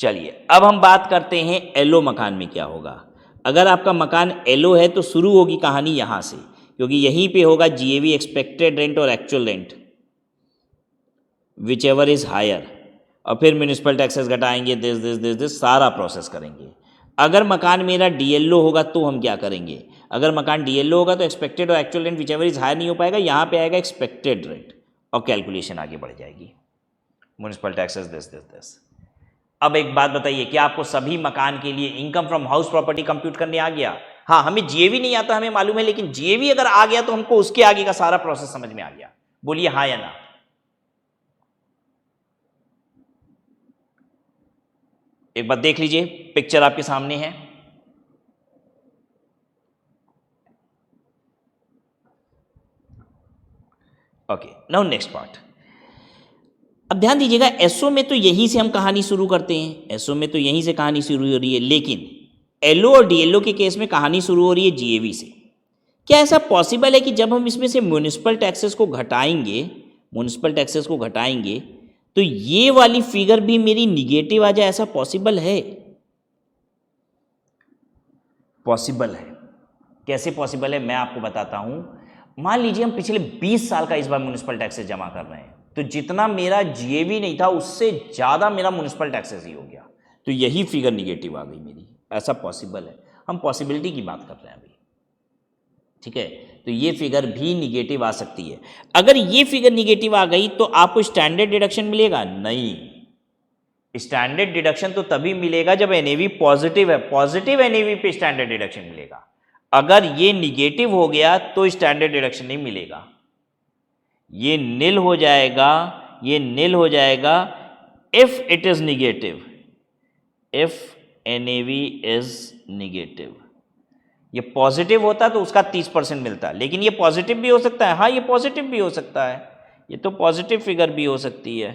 चलिए अब हम बात करते हैं LO मकान में क्या होगा। अगर आपका मकान LO है तो शुरू होगी कहानी यहाँ से, क्योंकि यहीं पे होगा GAV एक्सपेक्टेड रेंट और actual rent whichever is higher, और फिर म्यूनिसिपल टैक्सेस घटाएंगे, दिस सारा प्रोसेस करेंगे। अगर मकान मेरा DLO होगा तो हम क्या करेंगे? अगर मकान DLO होगा तो एक्सपेक्टेड और actual rent whichever is higher नहीं हो पाएगा, यहाँ पे आएगा एक्सपेक्टेड रेंट, और कैलकुलेशन आगे बढ़ जाएगी। Municipal taxes this. अब एक बात बताइए, क्या आपको सभी मकान के लिए income from house property compute करने आ गया? हाँ, हमें जीएवी नहीं आता, हमें मालूम है, लेकिन जीएवी अगर आ गया तो हमको उसके आगे का सारा प्रोसेस समझ में आ गया। बोलिए हाँ या ना। एक बार देख लीजिए, पिक्चर आपके सामने है। Okay, now next part. अब ध्यान दीजिएगा, एसओ में तो यहीं से हम कहानी शुरू करते हैं, एसओ में तो यहीं से कहानी शुरू हो रही है, लेकिन एलओ और डीएलओ के केस में कहानी शुरू हो रही है जीएवी से। क्या ऐसा पॉसिबल है कि जब हम इसमें से म्युनिसिपल टैक्सेस को घटाएंगे तो ये वाली फिगर भी मेरी निगेटिव आ जाए? ऐसा पॉसिबल है? पॉसिबल है। कैसे पॉसिबल है, मैं आपको बताता हूं। मान लीजिए हम पिछले 20 साल का इस बार म्युनिसिपल टैक्सेस जमा कर रहे हैं, तो जितना मेरा जीएवी नहीं था उससे ज़्यादा मेरा म्युनिसिपल टैक्सेस ही हो गया, तो यही फिगर निगेटिव आ गई मेरी। ऐसा पॉसिबल है, हम पॉसिबिलिटी की बात कर रहे हैं अभी, ठीक है। तो ये फिगर भी निगेटिव आ सकती है। अगर ये फिगर निगेटिव आ गई तो आपको स्टैंडर्ड डिडक्शन मिलेगा? नहीं, स्टैंडर्ड डिडक्शन तो तभी मिलेगा जब एनएवी पॉजिटिव है, पॉजिटिव एनएवी पे स्टैंडर्ड डिडक्शन मिलेगा। अगर ये निगेटिव हो गया तो स्टैंडर्ड डिडक्शन नहीं मिलेगा, ये नील हो जाएगा, ये नील हो जाएगा if it is negative, if NAV is negative. ये पॉजिटिव होता तो उसका 30% मिलता, लेकिन ये पॉजिटिव भी हो सकता है। हाँ, ये पॉजिटिव भी हो सकता है, ये तो पॉजिटिव फिगर भी हो सकती है।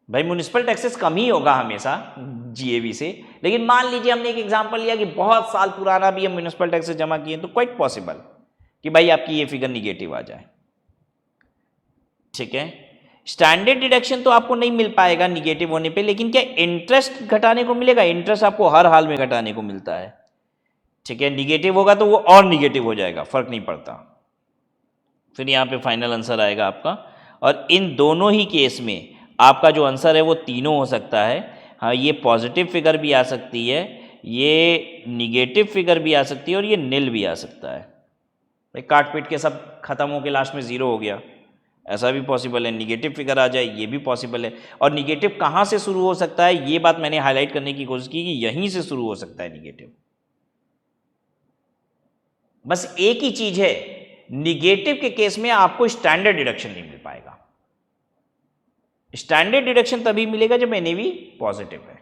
भाई म्युनिसिपल टैक्सेस कम ही होगा हमेशा जीएवी से, लेकिन मान लीजिए हमने एक एग्जांपल लिया कि बहुत साल पुराना भी हम म्युनिसिपल टैक्सेस जमा किए, तो क्वाइट पॉसिबल कि भाई आपकी ये फिगर निगेटिव आ जाए, ठीक है। स्टैंडर्ड डिडक्शन तो आपको नहीं मिल पाएगा निगेटिव होने पे, लेकिन क्या इंटरेस्ट घटाने को मिलेगा? इंटरेस्ट आपको हर हाल में घटाने को मिलता है, ठीक है। निगेटिव होगा तो वो और निगेटिव हो जाएगा, फर्क नहीं पड़ता। फिर यहाँ पे फाइनल आंसर आएगा आपका, और इन दोनों ही केस में आपका जो आंसर है वो तीनों हो सकता है। हाँ, ये पॉजिटिव फिगर भी आ सकती है, ये निगेटिव फिगर भी आ सकती है, और ये नील भी आ सकता है। भाई काट पीट के सब खत्म हो के लास्ट में ज़ीरो हो गया, ऐसा भी पॉसिबल है। निगेटिव फिगर आ जाए, ये भी पॉसिबल है। और निगेटिव कहाँ से शुरू हो सकता है, ये बात मैंने हाईलाइट करने की कोशिश की कि यहीं से शुरू हो सकता है निगेटिव। बस एक ही चीज है, निगेटिव के केस में आपको स्टैंडर्ड डिडक्शन नहीं मिल पाएगा। स्टैंडर्ड डिडक्शन तभी मिलेगा जब एनएवी पॉजिटिव है।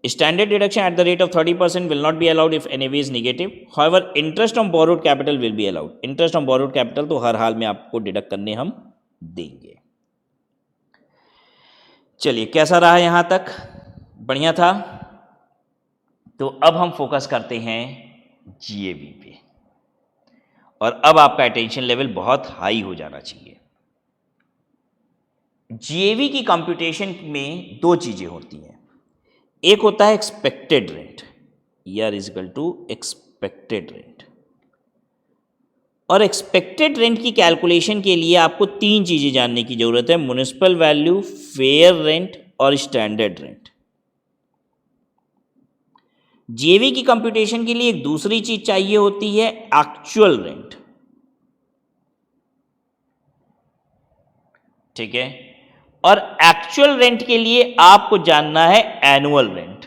Standard deduction at the rate of 30% will not be allowed if NAV is negative. However, interest on borrowed capital will be allowed. Interest on borrowed capital तो हर हाल में आपको deduct करने हम देंगे। चलिए, कैसा रहा यहां तक? बढ़िया था। तो अब हम फोकस करते हैं जीएवी पे, और अब आपका अटेंशन लेवल बहुत हाई हो जाना चाहिए। जीएवी की कंप्यूटेशन में दो चीजें होती हैं। एक होता है expected rent, ER is equal to expected rent, और एक्सपेक्टेड रेंट की कैलकुलेशन के लिए आपको तीन चीजें जानने की जरूरत है: म्युनिसिपल वैल्यू, फेयर रेंट और स्टैंडर्ड रेंट। जीएवी की कंप्यूटेशन के लिए एक दूसरी चीज चाहिए होती है, एक्चुअल रेंट, ठीक है। और एक्चुअल रेंट के लिए आपको जानना है annual rent.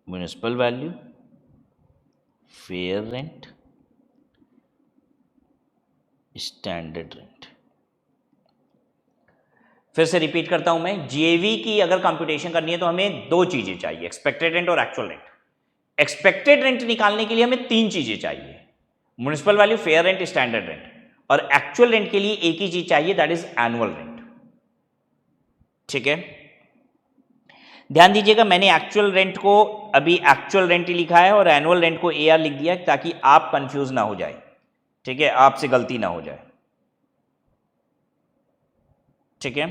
Municipal value, fair rent, standard rent. फिर से रिपीट करता हूं मैं, जीएवी की अगर कंप्यूटेशन करनी है तो हमें दो चीजें चाहिए, एक्सपेक्टेड रेंट और एक्चुअल रेंट। एक्सपेक्टेड रेंट निकालने के लिए हमें तीन चीजें चाहिए: municipal value, fair rent, standard rent. और एक्चुअल रेंट के लिए एक ही चीज चाहिए, दैट इज एनुअल रेंट, ठीक है। ध्यान दीजिएगा, मैंने एक्चुअल रेंट को अभी एक्चुअल रेंट ही लिखा है और एनुअल रेंट को AR लिख दिया, ताकि आप कंफ्यूज ना हो जाए, ठीक है, आपसे गलती ना हो जाए, ठीक है।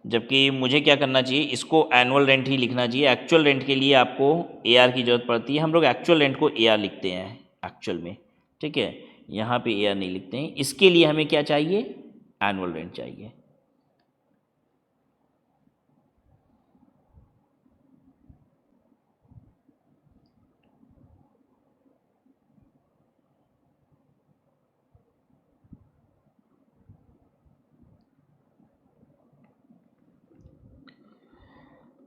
जबकि मुझे क्या करना चाहिए, इसको एनुअल रेंट ही लिखना चाहिए। एक्चुअल रेंट के लिए आपको AR की जरूरत पड़ती है, हम लोग एक्चुअल रेंट को AR लिखते हैं एक्चुअल में, ठीक है। यहाँ पे ईयर नहीं लिखते हैं। इसके लिए हमें क्या चाहिए? एनुअल रेंट चाहिए।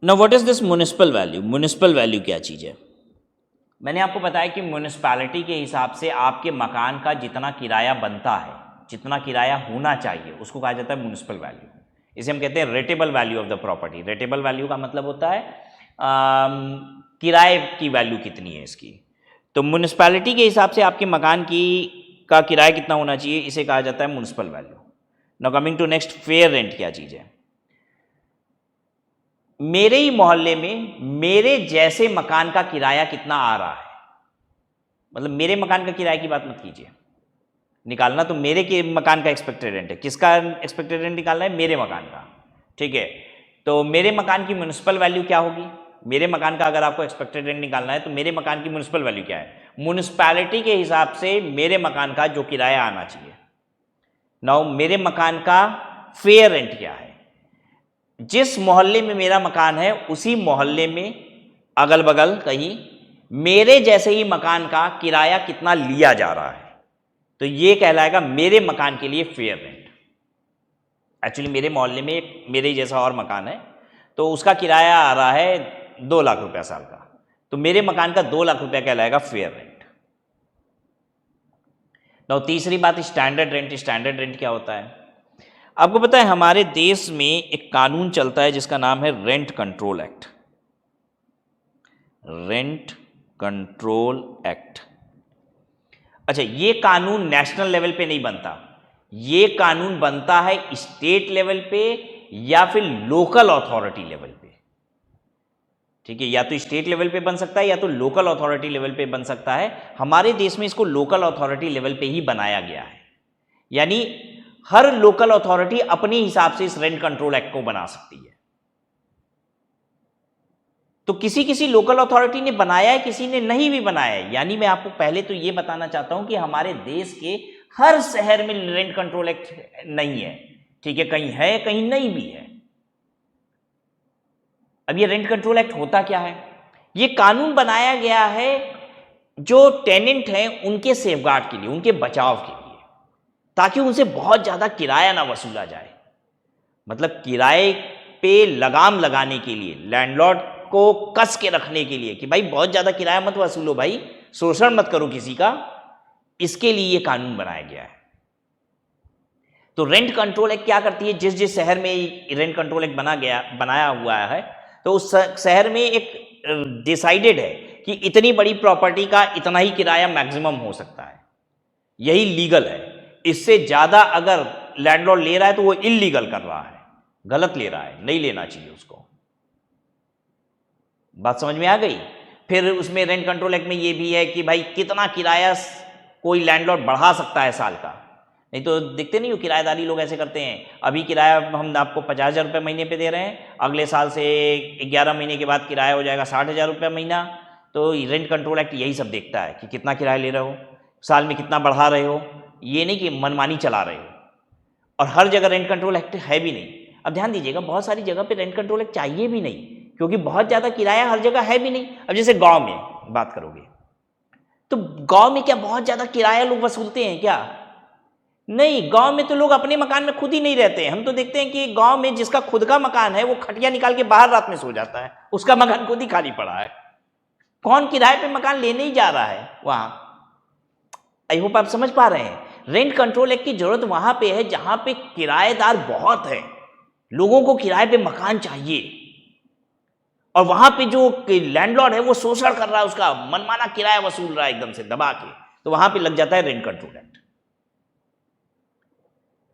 Now what is this municipal value? Municipal value क्या चीज़ है? मैंने आपको बताया कि म्युनिसिपैलिटी के हिसाब से आपके मकान का जितना किराया बनता है, जितना किराया होना चाहिए, उसको कहा जाता है म्युनिसिपल वैल्यू। इसे हम कहते हैं rateable value of the property. Rateable value का मतलब होता है किराए की वैल्यू कितनी है इसकी। तो म्युनिसिपैलिटी के हिसाब से आपके मकान की का किराया कितना होना चाहिए, इसे कहा जाता है municipal value. Now coming to next, fair rent क्या चीज़ है? मेरे ही मोहल्ले में मेरे जैसे मकान का किराया कितना आ रहा है, मतलब मेरे मकान का किराए की बात मत कीजिए, निकालना तो मेरे के मकान का एक्सपेक्टेड रेंट है। किसका एक्सपेक्टेड रेंट निकालना है? मेरे मकान का, ठीक है। तो मेरे मकान की म्युनिसिपल वैल्यू क्या होगी? मेरे मकान का अगर आपको एक्सपेक्टेड रेंट निकालना है तो मेरे मकान की म्युनिसिपल वैल्यू क्या है? म्युनिसिपैलिटी के हिसाब से मेरे मकान का जो किराया आना चाहिए। नाउ मेरे मकान का फेयर रेंट क्या है? जिस मोहल्ले में मेरा मकान है उसी मोहल्ले में अगल बगल कहीं मेरे जैसे ही मकान का किराया कितना लिया जा रहा है, तो ये कहलाएगा मेरे मकान के लिए फेयर रेंट। एक्चुअली मेरे मोहल्ले में मेरे जैसा और मकान है, तो उसका किराया आ रहा है 2 लाख रुपया साल का, तो मेरे मकान का 2 लाख रुपया कहलाएगा फेयर रेंट। तो तीसरी बात, स्टैंडर्ड रेंट। स्टैंडर्ड रेंट क्या होता है? आपको पता है हमारे देश में एक कानून चलता है जिसका नाम है rent control act. Rent control act. अच्छा, ये कानून नेशनल लेवल पे नहीं बनता, ये कानून बनता है स्टेट लेवल पे या फिर लोकल अथॉरिटी लेवल पे, ठीक है। या तो स्टेट लेवल पे बन सकता है या तो लोकल अथॉरिटी लेवल पे बन सकता है। हमारे देश में इसको लोकल अथॉरिटी लेवल पे ही बनाया गया है, यानी हर लोकल अथॉरिटी अपने हिसाब से इस रेंट कंट्रोल एक्ट को बना सकती है। तो किसी किसी लोकल अथॉरिटी ने बनाया है, किसी ने नहीं भी बनाया है। यानी मैं आपको पहले तो ये बताना चाहता हूं कि हमारे देश के हर शहर में रेंट कंट्रोल एक्ट नहीं है, ठीक है। कहीं है, कहीं नहीं भी है। अब ये रेंट कंट्रोल एक्ट होता क्या है? ये कानून बनाया गया है जो टेनेंट हैं उनके सेफगार्ड के लिए, उनके बचाव के लिए, ताकि उनसे बहुत ज्यादा किराया ना वसूला जाए। मतलब किराए पे लगाम लगाने के लिए, लैंडलॉर्ड को कस के रखने के लिए कि भाई बहुत ज्यादा किराया मत वसूलो, भाई शोषण मत करो किसी का, इसके लिए ये कानून बनाया गया है। तो रेंट कंट्रोल एक्ट क्या करती है? जिस जिस शहर में रेंट कंट्रोल एक्ट बनाया हुआ है, तो उस शहर में एक डिसाइडेड है कि इतनी बड़ी प्रॉपर्टी का इतना ही किराया मैक्सिमम हो सकता है, यही लीगल है। इससे ज्यादा अगर लैंडलॉर्ड ले रहा है तो वो इलीगल कर रहा है, गलत ले रहा है, नहीं लेना चाहिए उसको। बात समझ में आ गई? फिर उसमें रेंट कंट्रोल एक्ट में ये भी है कि भाई कितना किराया कोई लैंडलॉर्ड बढ़ा सकता है साल का। नहीं तो दिखते नहीं हो किराएदारी लोग ऐसे करते हैं, अभी किराया हम आपको 50,000 रुपये महीने पे दे रहे हैं, अगले साल से 11 महीने के बाद किराया हो जाएगा 60,000 रुपये महीना। तो रेंट कंट्रोल एक्ट यही सब देखता है कि कितना किराया ले रहे हो, साल में कितना बढ़ा रहे हो, ये नहीं कि मनमानी चला रहे हो। और हर जगह रेंट कंट्रोल एक्ट है भी नहीं। अब ध्यान दीजिएगा, बहुत सारी जगह पे रेंट कंट्रोल एक्ट चाहिए भी नहीं, क्योंकि बहुत ज़्यादा किराया हर जगह है भी नहीं। अब जैसे गांव में बात करोगे तो गांव में क्या बहुत ज़्यादा किराया लोग वसूलते हैं क्या? नहीं, गांव में तो लोग अपने मकान में खुद ही नहीं रहते हैं। हम तो देखते हैं कि गांव में जिसका खुद का मकान है वो खटिया निकाल के बाहर रात में सो जाता है, उसका मकान खुद ही खाली पड़ा है। कौन किराए पे मकान लेने ही जा रहा है वहां? आई होप आप समझ पा रहे हैं। रेंट कंट्रोल एक्ट की जरूरत वहां पे है जहां पे किराएदार बहुत है, लोगों को किराए पे मकान चाहिए, और वहां पे जो लैंडलॉर्ड है वो शोषण कर रहा है, उसका मनमाना किराया वसूल रहा है एकदम से दबा के, तो वहां पे लग जाता है रेंट कंट्रोल एक्ट,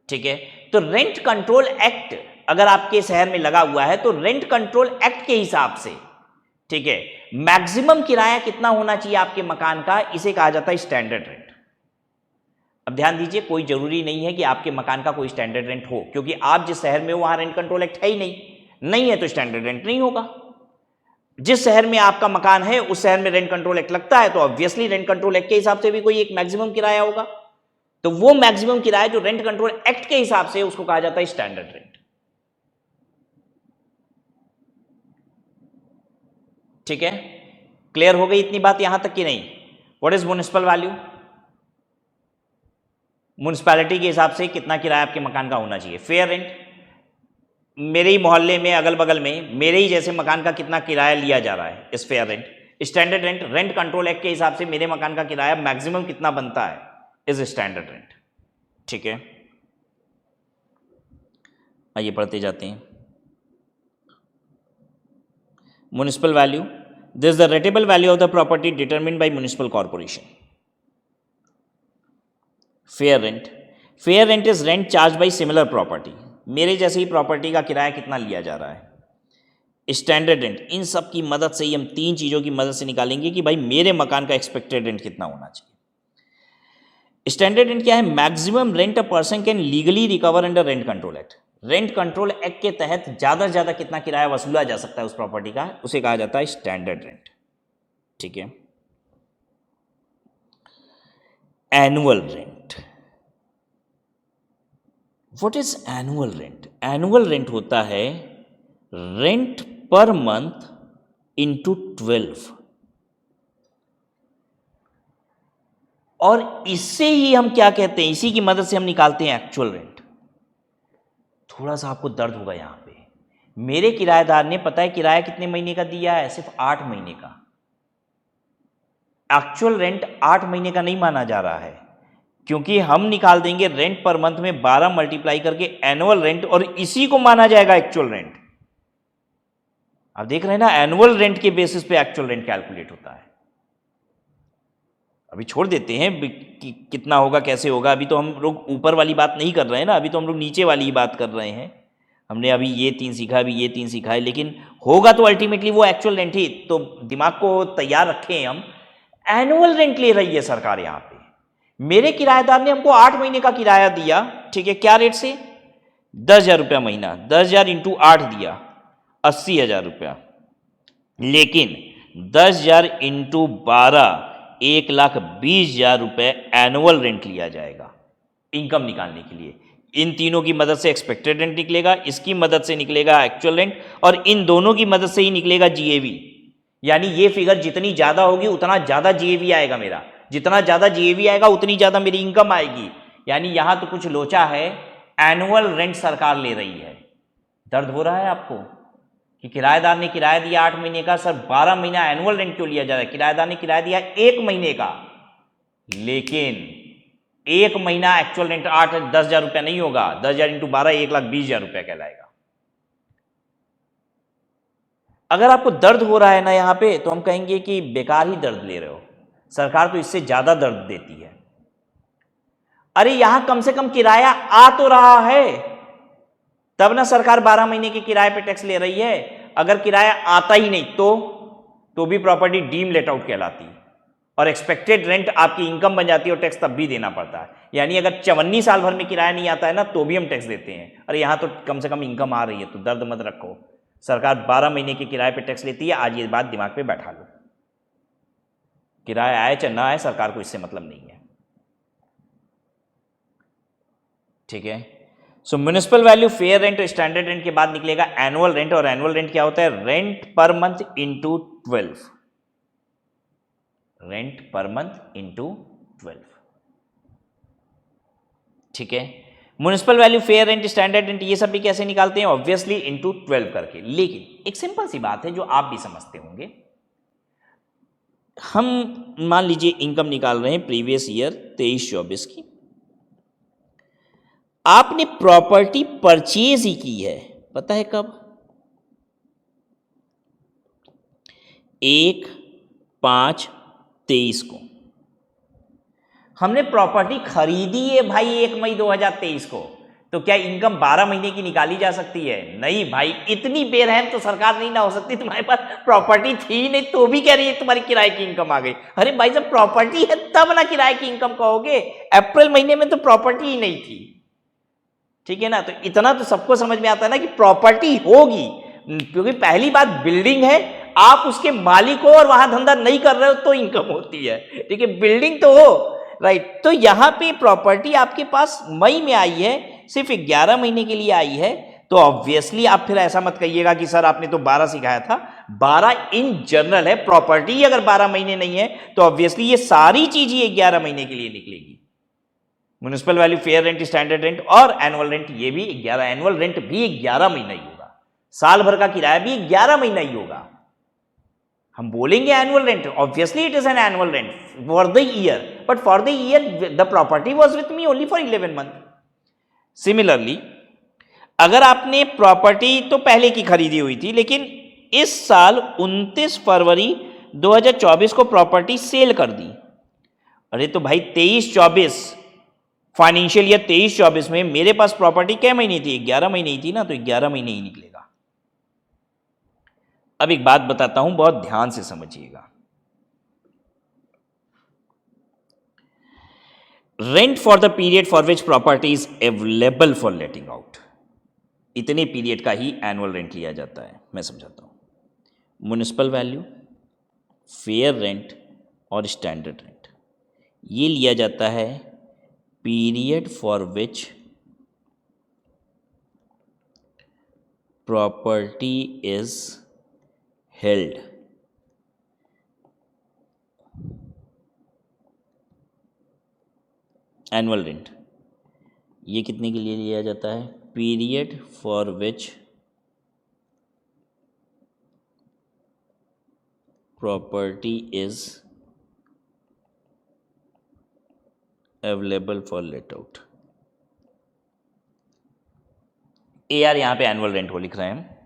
ठीक है। तो रेंट कंट्रोल एक्ट अगर आपके शहर में लगा हुआ है तो रेंट कंट्रोल एक्ट के हिसाब से, ठीक है, मैक्सिमम किराया कितना होना चाहिए आपके मकान का, इसे कहा जाता है स्टैंडर्ड रेंट। अब ध्यान दीजिए, कोई जरूरी नहीं है कि आपके मकान का कोई स्टैंडर्ड रेंट हो, क्योंकि आप जिस शहर में हो वहां रेंट कंट्रोल एक्ट है ही नहीं है तो स्टैंडर्ड रेंट नहीं होगा। जिस शहर में आपका मकान है उस शहर में रेंट कंट्रोल एक्ट लगता है तो ऑब्वियसली रेंट कंट्रोल एक्ट के हिसाब से भी कोई एक मैक्सिमम किराया होगा। तो वो मैक्सिमम किराया जो रेंट कंट्रोल एक्ट के हिसाब से उसको कहा जाता है स्टैंडर्ड रेंट। ठीक है, क्लियर हो गई इतनी बात यहां तक कि नहीं? What is municipal value? Municipality के हिसाब से कितना किराया आपके मकान का होना चाहिए। फेयर रेंट, मेरे ही मोहल्ले में अगल बगल में मेरे ही जैसे मकान का कितना किराया लिया जा रहा है, इस fair rent. Standard rent, rent control act के हिसाब से मेरे मकान का किराया मैक्सिमम कितना बनता है, इज स्टैंडर्ड रेंट। ठीक है, आइए पढ़ते जाते हैं। Municipal value, this the rateable value of the property determined by municipal corporation. Fair rent, fair rent is rent charge by similar property, मेरे जैसे ही प्रॉपर्टी का किराया कितना लिया जा रहा है। स्टैंडर्ड रेंट, इन सब की मदद से ही हम तीन चीज़ों की मदद से निकालेंगे कि भाई मेरे मकान का एक्सपेक्टेड रेंट कितना होना चाहिए। स्टैंडर्ड रेंट क्या है? Maximum rent a person can legally recover under rent control act. Rent control act के तहत ज़्यादा से ज़्यादा कितना किराया वसूला जा सकता है उस प्रॉपर्टी का, उसे कहा जाता है स्टैंडर्ड रेंट। ठीक है, annual rent, what is annual rent? Annual rent होता है रेंट पर मंथ इंटू 12, और इससे ही हम क्या कहते हैं, इसी की मदद से हम निकालते हैं एक्चुअल रेंट। थोड़ा सा आपको दर्द होगा यहां पे, मेरे किराएदार ने पता है किराया कितने महीने का दिया है, सिर्फ 8 महीने का। एक्चुअल रेंट 8 महीने का नहीं माना जा रहा है, क्योंकि हम निकाल देंगे रेंट पर मंथ में 12 मल्टीप्लाई करके एनुअल रेंट, और इसी को माना जाएगा एक्चुअल रेंट। आप देख रहे हैं ना, एनुअल रेंट के बेसिस पे एक्चुअल रेंट कैलकुलेट होता है। अभी छोड़ देते हैं कि कितना होगा कैसे होगा, अभी तो हम लोग ऊपर वाली बात नहीं कर रहे हैं ना, अभी तो हम लोग नीचे वाली ही बात कर रहे हैं। हमने अभी ये 3 सीखा, अभी ये 3 सीखा है, लेकिन होगा तो अल्टीमेटली वो एक्चुअल रेंट ही। तो दिमाग को तैयार रखें, हम एनुअल रेंट ले रही है सरकार यहाँ पे। मेरे किराएदार ने हमको 8 महीने का किराया दिया, ठीक है, क्या रेट से? 10,000 रुपया महीना, 10,000 इंटू 8 दिया 80,000 रुपया, लेकिन 10,000 इंटू 12 1,20,000 रुपये एनुअल रेंट लिया जाएगा इनकम निकालने के लिए। इन तीनों की मदद से एक्सपेक्टेड रेंट निकलेगा, इसकी मदद से निकलेगा एक्चुअल रेंट, और इन दोनों की मदद से ही निकलेगा जीएवी। यानी ये फिगर जितनी ज़्यादा होगी उतना ज़्यादा जीएवी आएगा मेरा, जितना ज़्यादा जीएवी आएगा उतनी ज़्यादा मेरी इनकम आएगी। यानी यहाँ तो कुछ लोचा है, एनुअल रेंट सरकार ले रही है। दर्द हो रहा है आपको कि किराएदार ने किराया दिया 8 महीने का, सर 12 महीना एनुअल रेंट क्यों लिया जा रहा है? किराएदार ने किराया दिया 1 महीने का, लेकिन 1 महीना एक्चुअल रेंट 10,000 रुपया नहीं होगा, 10,000 इंटू 12 1,20,000 रुपया कहलाएगा। अगर आपको दर्द हो रहा है ना यहाँ पे, तो हम कहेंगे कि बेकार ही दर्द ले रहे हो, सरकार तो इससे ज्यादा दर्द देती है। अरे यहां कम से कम किराया आ तो रहा है, तब ना सरकार 12 महीने के किराए पे टैक्स ले रही है। अगर किराया आता ही नहीं तो भी प्रॉपर्टी डीम लेट आउट कहलाती है, और एक्सपेक्टेड रेंट आपकी इनकम बन जाती है, और टैक्स तब भी देना पड़ता है। यानी अगर 54 साल भर में किराया नहीं आता है ना, तो भी हम टैक्स देते हैं। अरे यहां तो कम से कम इनकम आ रही है, तो दर्द मत रखो, सरकार 12 महीने के किराए पे टैक्स लेती है। आज ये बात दिमाग पे बैठा लो, किराया आए चाहे ना आए, सरकार को इससे मतलब नहीं है। ठीक है, सो म्युनिसिपल वैल्यू, फेयर रेंट और स्टैंडर्ड रेंट के बाद निकलेगा एनुअल रेंट, और एनुअल रेंट क्या होता है? Rent per month into 12, rent per month into 12। ठीक है, municipal value, fair rent, standard rent, ये सब भी कैसे निकालते हैं? ऑब्वियसली इंटू 12 करके। लेकिन एक सिंपल सी बात है जो आप भी समझते होंगे, हम मान लीजिए इनकम निकाल रहे हैं प्रीवियस ईयर 23-24 की, आपने प्रॉपर्टी परचेज ही की है, पता है कब? 1/5/23 को हमने प्रॉपर्टी खरीदी है भाई, 1 मई 2023 को। तो क्या इनकम 12 महीने की निकाली जा सकती है? नहीं भाई, इतनी बेरहम तो सरकार नहीं ना हो सकती। तुम्हारे पास प्रॉपर्टी थी नहीं तो भी कह रही है तुम्हारी किराए की इनकम आ गई। अरे भाई, जब प्रॉपर्टी है तब ना किराए की इनकम कहोगे, अप्रैल महीने में तो प्रॉपर्टी ही नहीं थी। ठीक है ना, तो इतना तो सबको समझ में आता है ना कि प्रॉपर्टी होगी, क्योंकि पहली बात बिल्डिंग है, आप उसके मालिक हो और वहां धंधा नहीं कर रहे हो तो इनकम होती है। ठीक है, बिल्डिंग तो हो, राइट। तो यहां पे प्रॉपर्टी आपके पास मई में आई है, सिर्फ 11 महीने के लिए आई है, तो ऑब्वियसली आप फिर ऐसा मत कहिएगा कि सर आपने तो 12 सिखाया था। 12 इन जनरल है, प्रॉपर्टी अगर 12 महीने नहीं है तो ऑब्वियसली ये सारी चीज ही 11 महीने के लिए निकलेगी। Municipal value, fair rent, standard rent और एनुअल रेंट, ये भी 11, एनुअल रेंट भी 11 महीना ही होगा, साल भर का किराया भी 11 महीना ही होगा। हम बोलेंगे annual rent, obviously it is an annual rent for the year, but for the year the property was with me only for 11 month. Similarly अगर आपने प्रॉपर्टी तो पहले की खरीदी हुई थी, लेकिन इस साल 29 फरवरी 2024 को प्रॉपर्टी सेल कर दी, अरे तो भाई 23-24 फाइनेंशियल ईयर 23-24 में मेरे पास प्रॉपर्टी क्या महीने थी? 11 महीने ही थी ना, तो 11 महीने ही निकलेगा। अब एक बात बताता हूं, बहुत ध्यान से समझिएगा। Rent for the period for which property is available for letting out, इतने पीरियड का ही एनुअल रेंट लिया जाता है। मैं समझाता हूं। म्युनिसिपल वैल्यू, फेयर रेंट और स्टैंडर्ड रेंट, ये लिया जाता है period for which property is held. Annual rent ये कितने के लिए लिया जाता है? Period for which property is available for let out. AR यहां पे एनुअल रेंट को लिख रहे हैं,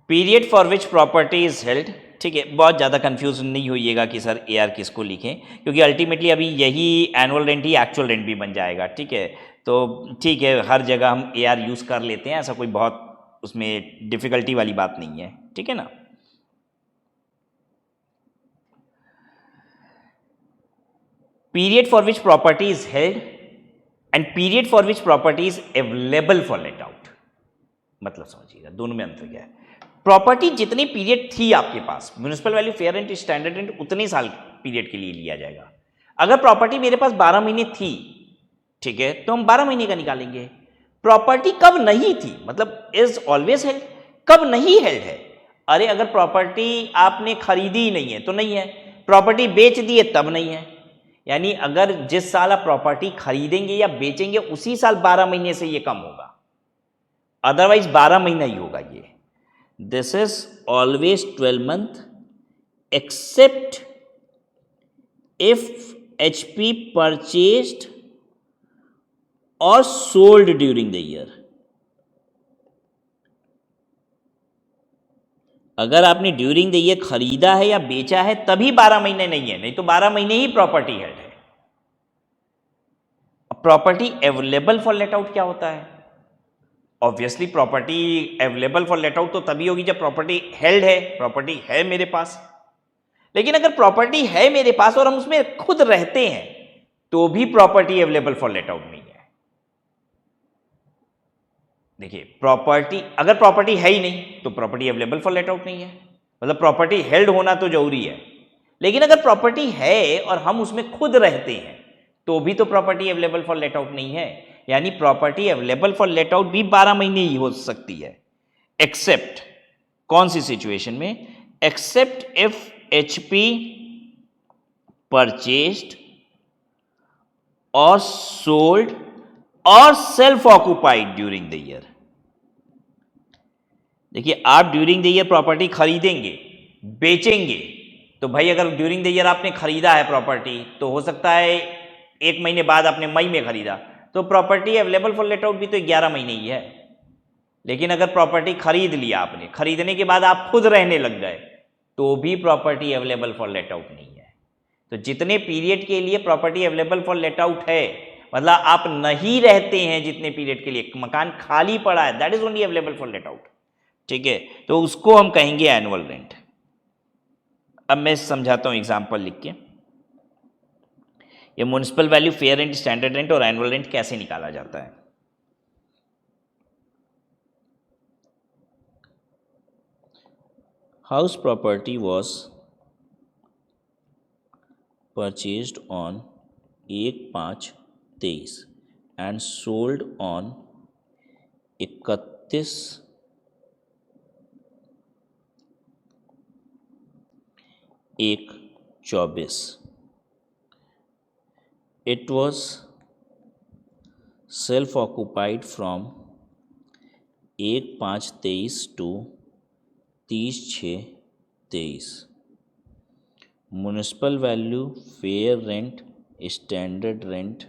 period for which property is held. ठीक है, बहुत ज़्यादा कंफ्यूज नहीं होइएगा कि सर AR किसको लिखें, क्योंकि अल्टीमेटली अभी यही एनुअल रेंट ही एक्चुअल रेंट भी बन जाएगा। ठीक है, तो ठीक है, हर जगह हम AR यूज़ कर लेते हैं, ऐसा कोई बहुत उसमें डिफ़िकल्टी वाली बात नहीं है। ठीक है ना। Period for which property is held and period for which property is available for let out, मतलब समझिएगा दोनों में अंतर क्या है। प्रॉपर्टी जितनी पीरियड थी आपके पास, municipal value, fair rent, standard rent, उतने साल पीरियड के लिए लिया जाएगा। अगर प्रॉपर्टी मेरे पास 12 महीने थी, ठीक है, तो हम 12 महीने का निकालेंगे। प्रॉपर्टी कब नहीं थी, मतलब इज ऑलवेज हेल्ड, कब नहीं हेल्ड है? अरे अगर प्रॉपर्टी आपने खरीदी ही नहीं है तो नहीं है, प्रॉपर्टी बेच दी है तब नहीं है। यानी अगर जिस साल आप प्रॉपर्टी खरीदेंगे या बेचेंगे उसी साल 12 महीने से ये कम होगा, अदरवाइज 12 महीना ही होगा ये। This is always 12 month except if HP purchased और सोल्ड ड्यूरिंग द ईयर। अगर आपने ड्यूरिंग द ईयर खरीदा है या बेचा है तभी 12 महीने नहीं है, नहीं तो 12 महीने ही प्रॉपर्टी हेल्ड है। Property available for let out क्या होता है? Obviously property available for let out तो तभी होगी जब प्रॉपर्टी हेल्ड है, प्रॉपर्टी है मेरे पास। लेकिन अगर प्रॉपर्टी है मेरे पास और हम उसमें खुद रहते हैं तो भी property available for let out नहीं है। देखिए, प्रॉपर्टी अगर प्रॉपर्टी है ही नहीं तो property available for let out नहीं है, मतलब प्रॉपर्टी हेल्ड होना तो जरूरी है। लेकिन अगर प्रॉपर्टी है और हम उसमें खुद रहते हैं तो भी तो property available for let out नहीं है। यानी property available for let out भी 12 महीने ही हो सकती है, एक्सेप्ट कौन सी सिचुएशन में? एक्सेप्ट इफ HP परचेस्ड और सोल्ड और self occupied during the year. देखिए, आप ड्यूरिंग द ईयर प्रॉपर्टी खरीदेंगे, बेचेंगे, तो भाई अगर ड्यूरिंग द ईयर आपने खरीदा है प्रॉपर्टी तो हो सकता है 1 महीने बाद आपने मई में खरीदा, तो property available for let out भी तो 11 महीने ही है। लेकिन अगर प्रॉपर्टी खरीद लिया आपने, खरीदने के बाद आप खुद रहने लग गए, तो भी property available for let out नहीं है। तो जितने पीरियड के लिए property available for let out है, मतलब आप नहीं रहते हैं जितने पीरियड के लिए, मकान खाली पड़ा है, that is only available for let out. ठीक है, तो उसको हम कहेंगे एनुअल रेंट। अब मैं समझाता हूं एग्जांपल लिख के, ये municipal value, fair rent, standard rent और एनुअल रेंट कैसे निकाला जाता है। House property was purchased on 1/5/23 and sold on 31/1/24. It was self-occupied from 1/5/23 to 30/6/23. Municipal value, fair rent, standard rent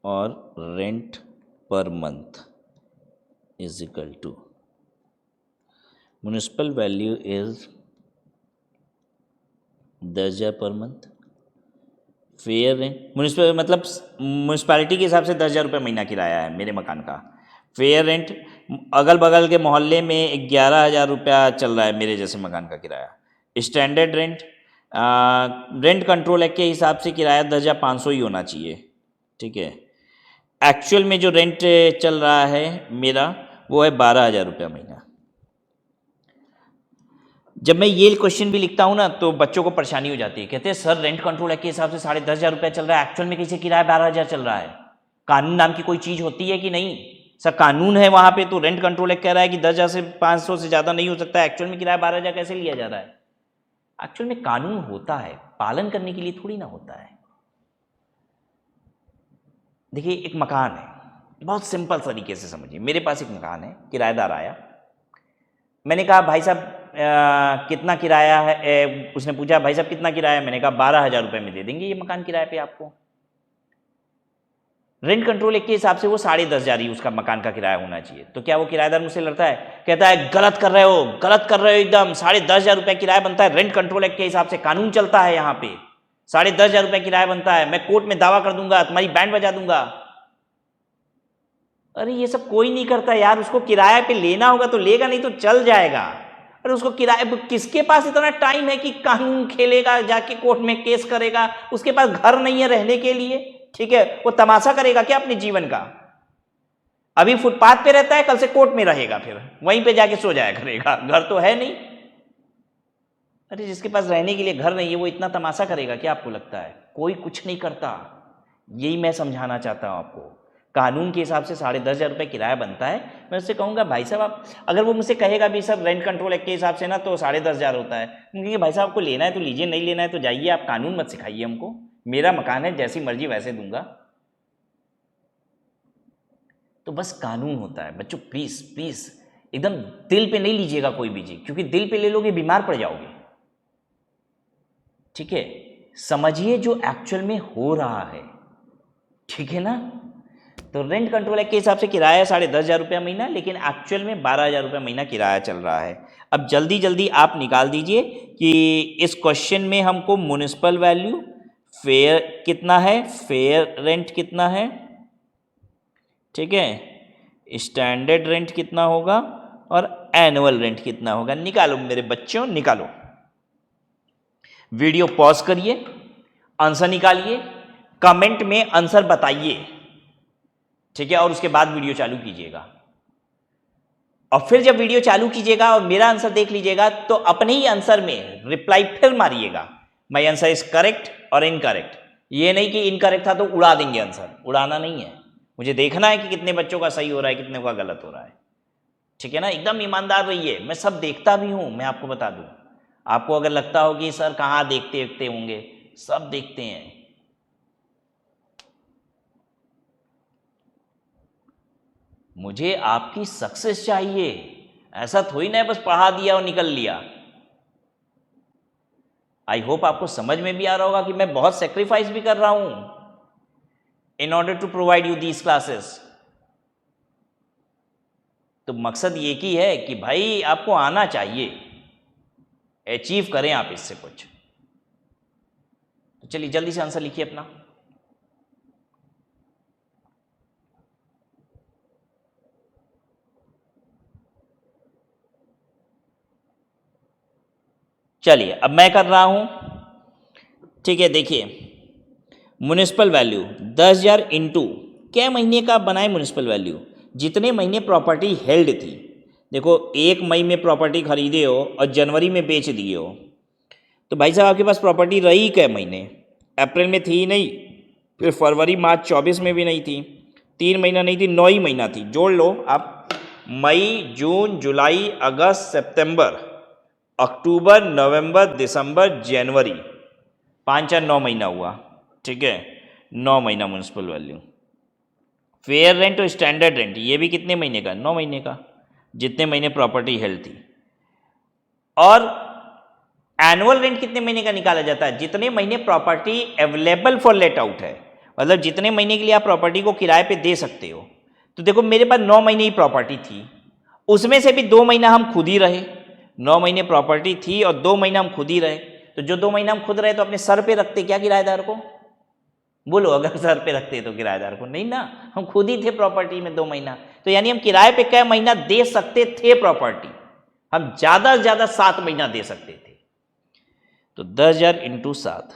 और rent per month is equal to municipal value is 10,000 per month. Fair rent municipal मतलब municipality के हिसाब से 10,000 रुपये महीना किराया है मेरे मकान का। फेयर रेंट अगल बगल के मोहल्ले में 11,000 रुपया चल रहा है मेरे जैसे मकान का किराया। Standard rent rent control act के हिसाब से किराया 10,500 ही होना चाहिए, ठीक है। एक्चुअल में जो रेंट चल रहा है मेरा वो है 12,000 रुपया महीना। जब मैं ये क्वेश्चन भी लिखता हूँ ना तो बच्चों को परेशानी हो जाती है, कहते हैं सर रेंट कंट्रोल एक्ट के हिसाब से 10,500 रुपया चल रहा है, एक्चुअल में कैसे किराया 12,000 चल रहा है? कानून नाम की कोई चीज़ होती है कि नहीं? सर कानून है वहाँ पे, तो रेंट कंट्रोल एक्ट कह रहा है कि 10,000 से 500 से ज़्यादा नहीं हो सकता, एक्चुअल में किराया 12,000 कैसे लिया जा रहा है? एक्चुअल में कानून होता है, पालन करने के लिए थोड़ी ना होता है। देखिए एक मकान है, बहुत सिंपल तरीके से समझिए। मेरे पास एक मकान है, किराएदार आया, मैंने कहा भाई साहब कितना किराया है? उसने पूछा भाई साहब कितना किराया है? मैंने कहा 12,000 रुपये में दे देंगे ये मकान किराए पे आपको। रेंट कंट्रोल एक्ट के हिसाब से वो 10,500 ही उसका मकान का किराया होना चाहिए। तो क्या वो किराएदार मुझसे लड़ता है, कहता है गलत कर रहे हो, गलत कर रहे हो एकदम, 10,500 रुपये किराया बनता है, रेंट कंट्रोल एक्ट के हिसाब से कानून चलता है यहाँ पे, 10,500 रुपये किराया बनता है, मैं कोर्ट में दावा कर दूंगा, तुम्हारी बैंड बजा दूंगा। अरे ये सब कोई नहीं करता यार, उसको किराए पे लेना होगा तो लेगा, नहीं तो चल जाएगा। अरे उसको किराए, किसके पास इतना टाइम है कि कानून खेलेगा, जाके कोर्ट में केस करेगा? उसके पास घर नहीं है रहने के लिए, ठीक है, वो तमाशा करेगा क्या अपने जीवन का? अभी फुटपाथ पे रहता है, कल से कोर्ट में रहेगा, फिर वहीं पे जाके सो जाया करेगा, घर तो है नहीं। अरे जिसके पास रहने के लिए घर नहीं है वो इतना तमाशा करेगा क्या आपको लगता है? कोई कुछ नहीं करता। यही मैं समझाना चाहता हूं आपको। कानून के हिसाब से 10,500 रुपये किराया बनता है। मैं उससे कहूँगा भाई साहब आप, अगर वो मुझसे कहेगा भी सर रेंट कंट्रोल एक्ट के हिसाब से ना तो 10,500 होता है, क्योंकि भाई साहब आपको लेना है तो लीजिए, नहीं लेना है तो जाइए, आप कानून मत सिखाइए हमको, मेरा मकान है, जैसी मर्जी वैसे दूंगा। तो बस कानून होता है बच्चों, प्लीज प्लीज एकदम दिल पे नहीं लीजिएगा कोई भी चीज, क्योंकि दिल पे ले लोगे बीमार पड़ जाओगे, ठीक है। समझिए जो एक्चुअल में हो रहा है, ठीक है ना। तो रेंट कंट्रोल एक्ट के हिसाब से किराया 10,500 रुपया महीना, लेकिन एक्चुअल में 12,000 रुपया महीना किराया चल रहा है। अब जल्दी जल्दी आप निकाल दीजिए कि इस क्वेश्चन में हमको म्युनिसिपल वैल्यू, फेयर कितना है, फेयर रेंट कितना है, ठीक है, स्टैंडर्ड रेंट कितना होगा और एनुअल रेंट कितना होगा। निकालो मेरे बच्चों, निकालो। वीडियो पॉज करिए, आंसर निकालिए, कमेंट में आंसर बताइए, ठीक है, और उसके बाद वीडियो चालू कीजिएगा। और फिर जब वीडियो चालू कीजिएगा और मेरा आंसर देख लीजिएगा तो अपने ही आंसर में रिप्लाई फिर मारिएगा, माय आंसर इज करेक्ट और इनकरेक्ट। ये नहीं कि इनकरेक्ट था तो उड़ा देंगे आंसर, उड़ाना नहीं है, मुझे देखना है कि कितने बच्चों का सही हो रहा है, कितने का गलत हो रहा है, ठीक है ना। एकदम ईमानदार रहिए, मैं सब देखता भी हूं, मैं आपको बता दूं। आपको अगर लगता हो कि सर कहाँ देखते होंगे, सब देखते हैं। मुझे आपकी सक्सेस चाहिए, ऐसा थोड़ी ना है बस पढ़ा दिया और निकल लिया। आई होप आपको समझ में भी आ रहा होगा कि मैं बहुत सेक्रीफाइस भी कर रहा हूं in order to provide you these classes. तो मकसद ये की है कि भाई आपको आना चाहिए, अचीव करें आप इससे कुछ। तो चलिए जल्दी से आंसर लिखिए अपना। चलिए अब मैं कर रहा हूं, ठीक है। देखिए म्युनिसिपल वैल्यू 10,000 इंटू क्या महीने का बनाए म्युनिसिपल वैल्यू, जितने महीने प्रॉपर्टी हेल्ड थी। देखो 1 मई में प्रॉपर्टी खरीदे हो और जनवरी में बेच दिए हो, तो भाई साहब आपके पास प्रॉपर्टी रही कै महीने? अप्रैल में थी ही नहीं, फिर फरवरी मार्च 24 में भी नहीं थी, 3 महीना नहीं थी, 9 ही महीना थी। जोड़ लो आप, मई जून जुलाई अगस्त सितंबर अक्टूबर नवंबर दिसंबर जनवरी, 5 या 9 महीना हुआ, ठीक है, 9 महीना म्युनिसिपल वैल्यू। फेयर रेंट और स्टैंडर्ड रेंट ये भी कितने महीने का, 9 महीने का, जितने महीने प्रॉपर्टी हेल्ड थी। और एनुअल रेंट कितने महीने का निकाला जाता है, जितने महीने property available for let out है, मतलब जितने महीने के लिए आप प्रॉपर्टी को किराए पे दे सकते हो। तो देखो मेरे पास 9 महीने ही प्रॉपर्टी थी, उसमें से भी 2 महीना हम खुद ही रहे, 9 महीने प्रॉपर्टी थी और 2 महीना हम खुद ही रहे। तो जो 2 महीना हम खुद रहे तो अपने सर पे रखते क्या किराएदार को, बोलो, अगर सर पे रखते तो किराएदार को, नहीं ना, हम खुद ही थे प्रॉपर्टी में 2 महीना। तो यानी हम किराए पे क्या महीना दे सकते थे प्रॉपर्टी, हम ज्यादा से ज्यादा 7 महीना दे सकते थे। तो 10,000 इंटू 7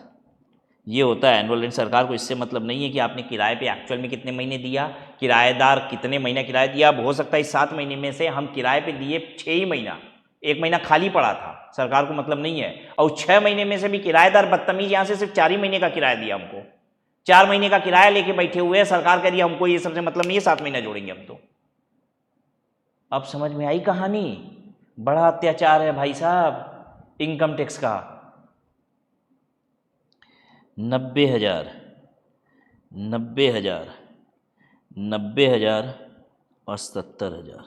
ये होता है एनुअल रेंट। सरकार को इससे मतलब नहीं है कि आपने किराए पे एक्चुअल में कितने महीने दिया, किराएदार कितने महीना किराया दिया। अब हो सकता है इस 7 महीने में से हम किराए पे दिए 6 ही महीना, 1 महीना खाली पड़ा था, सरकार को मतलब नहीं है। और 6 महीने में से भी किराएदार बदतमीज यहाँ से सिर्फ 4 ही महीने का किराया दिया हमको, 4 महीने का किराया लेके बैठे हुए हैं। सरकार कह रही है हमको ये सबसे मतलब नहीं है, 7 महीना जोड़ेंगे हम तो। अब समझ में आई कहानी, बड़ा अत्याचार है भाई साहब इनकम टैक्स का। 90,000, 90,000, 90,000 और 70,000,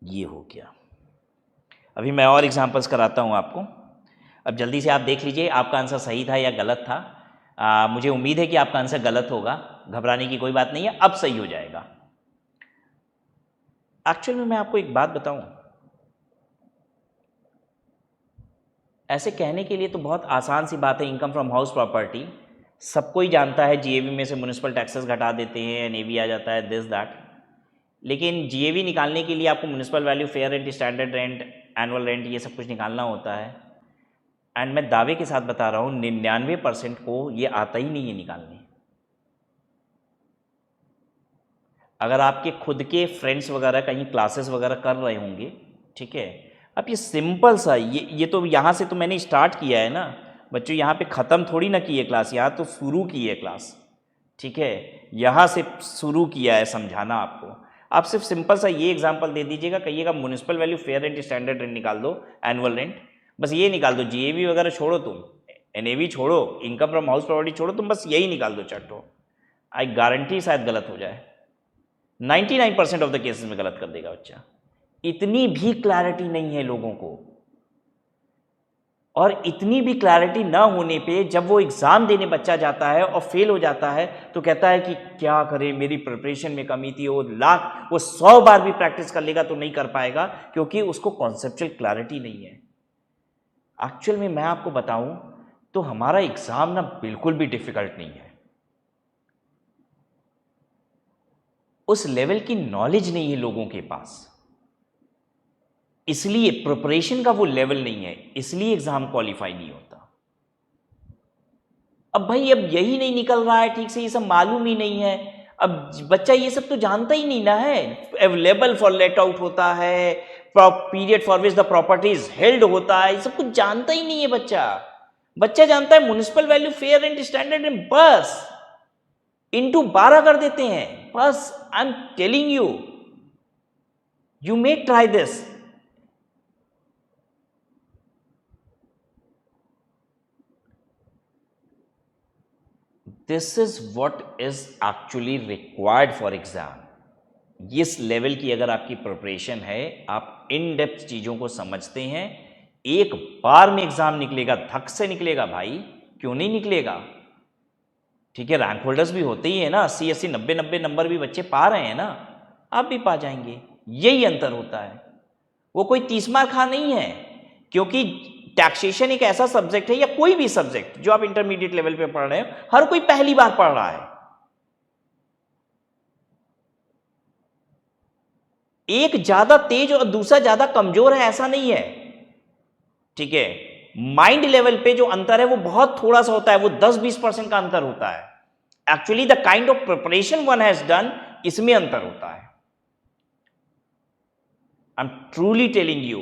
ये हो गया। अभी मैं और एग्जांपल्स कराता हूँ आपको। अब जल्दी से आप देख लीजिए आपका आंसर सही था या गलत था। मुझे उम्मीद है कि आपका आंसर गलत होगा, घबराने की कोई बात नहीं है, अब सही हो जाएगा। एक्चुअल में मैं आपको एक बात बताऊं, ऐसे कहने के लिए तो बहुत आसान सी बात है, इनकम फ्रॉम हाउस प्रॉपर्टी सबको ही जानता है, जीएवी में से म्युनिसिपल टैक्सेस घटा देते हैं, एनएवी आ जाता है, दिस दैट। लेकिन जीएवी निकालने के लिए आपको municipal value, fair rent, standard rent, annual rent, ये सब कुछ निकालना होता है। एंड मैं दावे के साथ बता रहा हूँ 99% को ये आता ही नहीं है निकालने। अगर आपके खुद के फ्रेंड्स वगैरह कहीं क्लासेस वगैरह कर रहे होंगे, ठीक है, अब ये सिंपल सा ये तो यहाँ से तो मैंने स्टार्ट किया है ना बच्चों, यहाँ पे ख़त्म थोड़ी ना की है क्लास, यहाँ तो शुरू की है क्लास, ठीक है, यहाँ से शुरू किया है समझाना आपको। आप सिर्फ सिंपल सा ये एग्जांपल दे दीजिएगा, कहिएगा municipal value, fair rent, standard rent निकाल दो, एनुअल रेंट, बस ये निकाल दो, जीएवी वगैरह छोड़ो, तुम एनएवी छोड़ो, इनकम फ्रॉम हाउस प्रॉपर्टी छोड़ो, तुम बस यही निकाल दो चट्टो। आई गारंटी शायद गलत हो जाए, 99% ऑफ द केसेस में गलत कर देगा बच्चा। इतनी भी क्लैरिटी नहीं है लोगों को, और इतनी भी क्लैरिटी ना होने पे जब वो एग्जाम देने बच्चा जाता है और फेल हो जाता है तो कहता है कि क्या करें, मेरी प्रिपरेशन में कमी थी। वो 100 बार भी प्रैक्टिस कर लेगा तो नहीं कर पाएगा, क्योंकि उसको कॉन्सेप्चुअल क्लैरिटी नहीं है। एक्चुअल में मैं आपको बताऊं तो हमारा एग्जाम ना बिल्कुल भी डिफिकल्ट नहीं है, उस लेवल की नॉलेज नहीं है लोगों के पास, इसलिए प्रिपरेशन का वो लेवल नहीं है, इसलिए एग्जाम क्वालिफाई नहीं होता। अब भाई अब यही नहीं निकल रहा है ठीक से, ये सब मालूम ही नहीं है, अब बच्चा ये सब तो जानता ही नहीं ना है। अवेलेबल फॉर लेट आउट होता है, period for which the properties held होता है, ये सब कुछ जानता ही नहीं है बच्चा। बच्चा जानता है municipal value, fair rent, standard rent, बस इंटू 12 कर देते हैं, बस। I am telling you, you may try this. This is what is actually required for exam. इस लेवल की अगर आपकी प्रिपरेशन है, आप इन डेप्थ चीजों को समझते हैं, एक बार में एग्जाम निकलेगा, धक से निकलेगा भाई, क्यों नहीं निकलेगा। ठीक है, रैंक होल्डर्स भी होते ही है ना, 80-80, 90-90 नंबर भी बच्चे पा रहे हैं ना, आप भी पा जाएंगे, यही अंतर होता है। वो कोई 30 मार खा नहीं है, क्योंकि टैक्सेशन एक ऐसा सब्जेक्ट है, या कोई भी सब्जेक्ट जो आप इंटरमीडिएट लेवल पे पढ़ रहे हो, हर कोई पहली बार पढ़ रहा है। एक ज्यादा तेज और दूसरा ज्यादा कमजोर है ऐसा नहीं है, ठीक है। माइंड लेवल पे जो अंतर है वो बहुत थोड़ा सा होता है, वो 10-20% का अंतर होता है। Actually the kind of preparation one has done, इसमें अंतर होता है। I am truly telling you,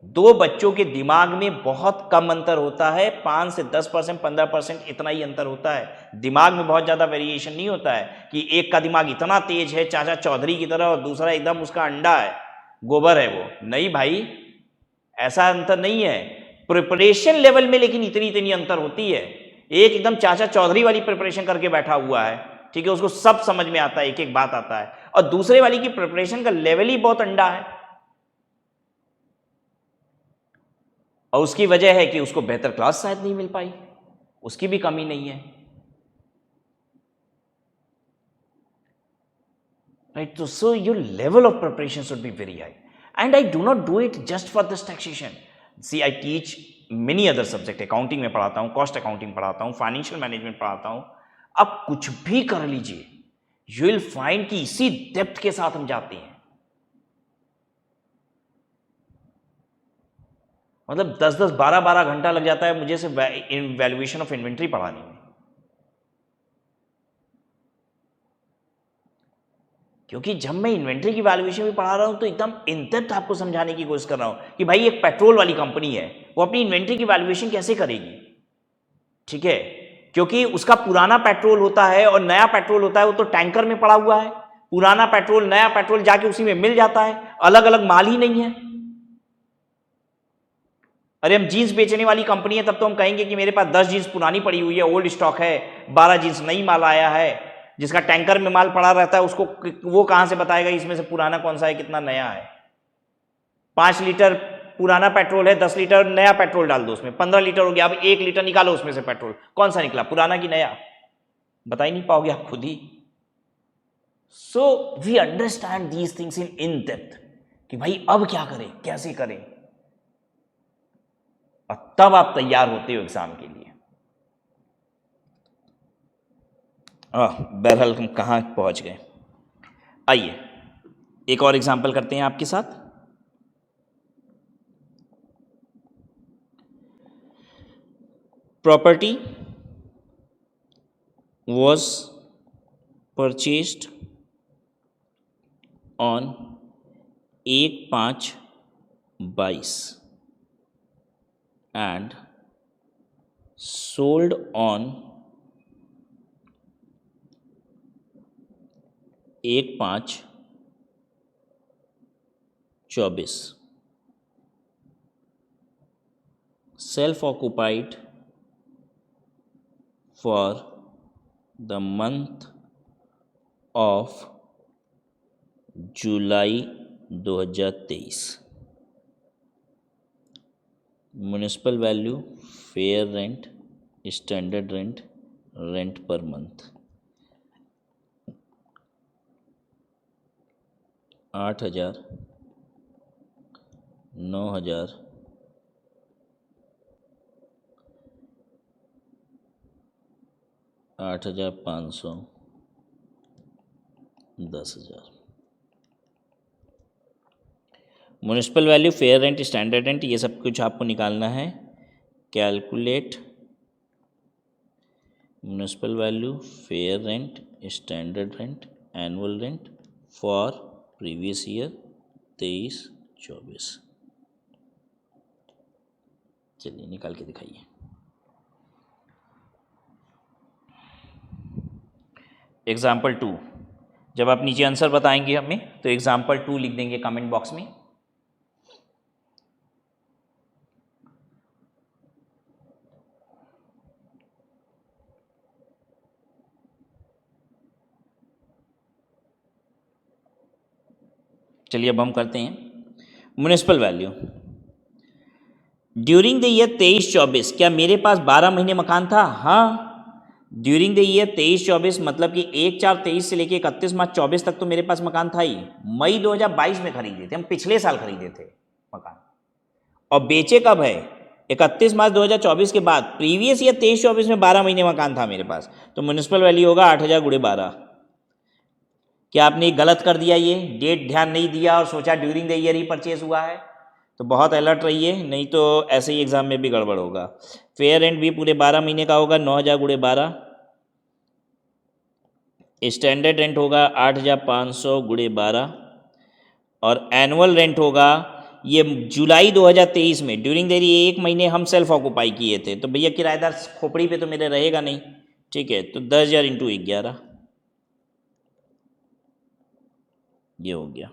दो बच्चों के दिमाग में बहुत कम अंतर होता है, 5 से 10%, 15% इतना ही अंतर होता है। दिमाग में बहुत ज़्यादा वेरिएशन नहीं होता है कि एक का दिमाग इतना तेज है चाचा चौधरी की तरह और दूसरा एकदम उसका अंडा है, गोबर है वो। नहीं भाई, ऐसा अंतर नहीं है। प्रिपरेशन लेवल में लेकिन इतनी इतनी अंतर होती है। एक एकदम चाचा चौधरी वाली प्रिपरेशन करके बैठा हुआ है, ठीक है, उसको सब समझ में आता है, एक एक बात आता है, और दूसरे वाली की प्रिपरेशन का लेवल ही बहुत अंडा है, और उसकी वजह है कि उसको बेहतर क्लास शायद नहीं मिल पाई, उसकी भी कमी नहीं है, राइट। तो so your level of preparation should be very high, and I do not do it just for this taxation. See I teach many other subject, accounting में पढ़ाता हूँ, कॉस्ट अकाउंटिंग पढ़ाता हूँ, फाइनेंशियल मैनेजमेंट पढ़ाता हूँ। आप कुछ भी कर लीजिए, यू विल फाइंड कि इसी डेप्थ के साथ हम जाते हैं। मतलब 10-10, 12-12 घंटा लग जाता है मुझे सिर्फ वैल्यूएशन ऑफ इन्वेंट्री पढ़ाने में, क्योंकि जब मैं इन्वेंट्री की वैल्यूएशन भी पढ़ा रहा हूं तो एकदम इन डेप्थ आपको समझाने की कोशिश कर रहा हूं कि भाई एक पेट्रोल वाली कंपनी है, वो अपनी इन्वेंट्री की वैल्यूएशन कैसे करेगी, ठीक है, क्योंकि उसका पुराना पेट्रोल होता है और नया पेट्रोल होता है, वो तो टैंकर में पड़ा हुआ है, पुराना पेट्रोल नया पेट्रोल जाके उसी में मिल जाता है, अलग अलग माल ही नहीं है। अरे हम जीन्स बेचने वाली कंपनी है, तब तो हम कहेंगे कि मेरे पास 10 जीन्स पुरानी पड़ी हुई है, ओल्ड स्टॉक है, 12 जीन्स नई माल आया है। जिसका टैंकर में माल पड़ा रहता है उसको वो कहां से बताएगा इसमें से पुराना कौन सा है, कितना नया है। 5 लीटर पुराना पेट्रोल है, 10 लीटर नया पेट्रोल डाल दो उसमें, 15 लीटर हो गया। अब 1 लीटर निकालो उसमें से पेट्रोल, कौन सा निकला, पुराना कि नया, बता ही नहीं पाओगे आप खुद ही। So we understand these things in depth कि भाई अब क्या करें, कैसे करें, और तब आप तैयार होते हो एग्जाम के लिए। बहरहाल हम कहाँ पहुंच गए। आइए एक और एग्जाम्पल करते हैं आपके साथ। Property was purchased on 1/5/22 and sold on 1/5/24. Self-occupied for the month of July 2023. Municipal value, fair rent, standard rent, rent per month 8,000, 9,000, 8,500, 10,000। Municipal value, fair rent, standard rent, ये सब कुछ आपको निकालना है। Calculate municipal value, fair rent, standard rent, annual rent for previous year 23-24। चलिए निकाल के दिखाइए। एग्जाम्पल 2, जब आप नीचे आंसर बताएंगे हमें तो एग्जाम्पल 2 लिख देंगे कमेंट बॉक्स में। चलिए अब हम करते हैं municipal value. During the year 23-24 क्या मेरे पास 12 महीने मकान था? हाँ, ड्यूरिंग द ईयर 23-24 मतलब कि 1/4/23 से लेके 31 मार्च 24 तक तो मेरे पास मकान था ही। मई 2022 में खरीदे थे हम, पिछले साल खरीदे थे मकान, और बेचे कब है? 31 मार्च 2024 के बाद। प्रीवियस ईयर 23-24 में 12 महीने मकान था मेरे पास, तो म्युनिसिपल वैल्यू होगा 8,000 × 12। क्या आपने गलत कर दिया, ये डेट ध्यान नहीं दिया और सोचा during the year he purchase हुआ है? तो बहुत अलर्ट रहिए, नहीं तो ऐसे ही एग्जाम में भी गड़बड़ होगा। फेयर रेंट भी पूरे 12 महीने का होगा, 9,000 × 12। स्टैंडर्ड रेंट होगा 8,500 × 12, और एनुअल रेंट होगा ये जुलाई 2023 में ड्यूरिंग देरी 1 महीने हम सेल्फ ऑक्यूपाई किए थे, तो भैया किराएदार खोपड़ी पे तो मेरे रहेगा नहीं, ठीक है। तो 10,000 इंटू 11 ये हो गया।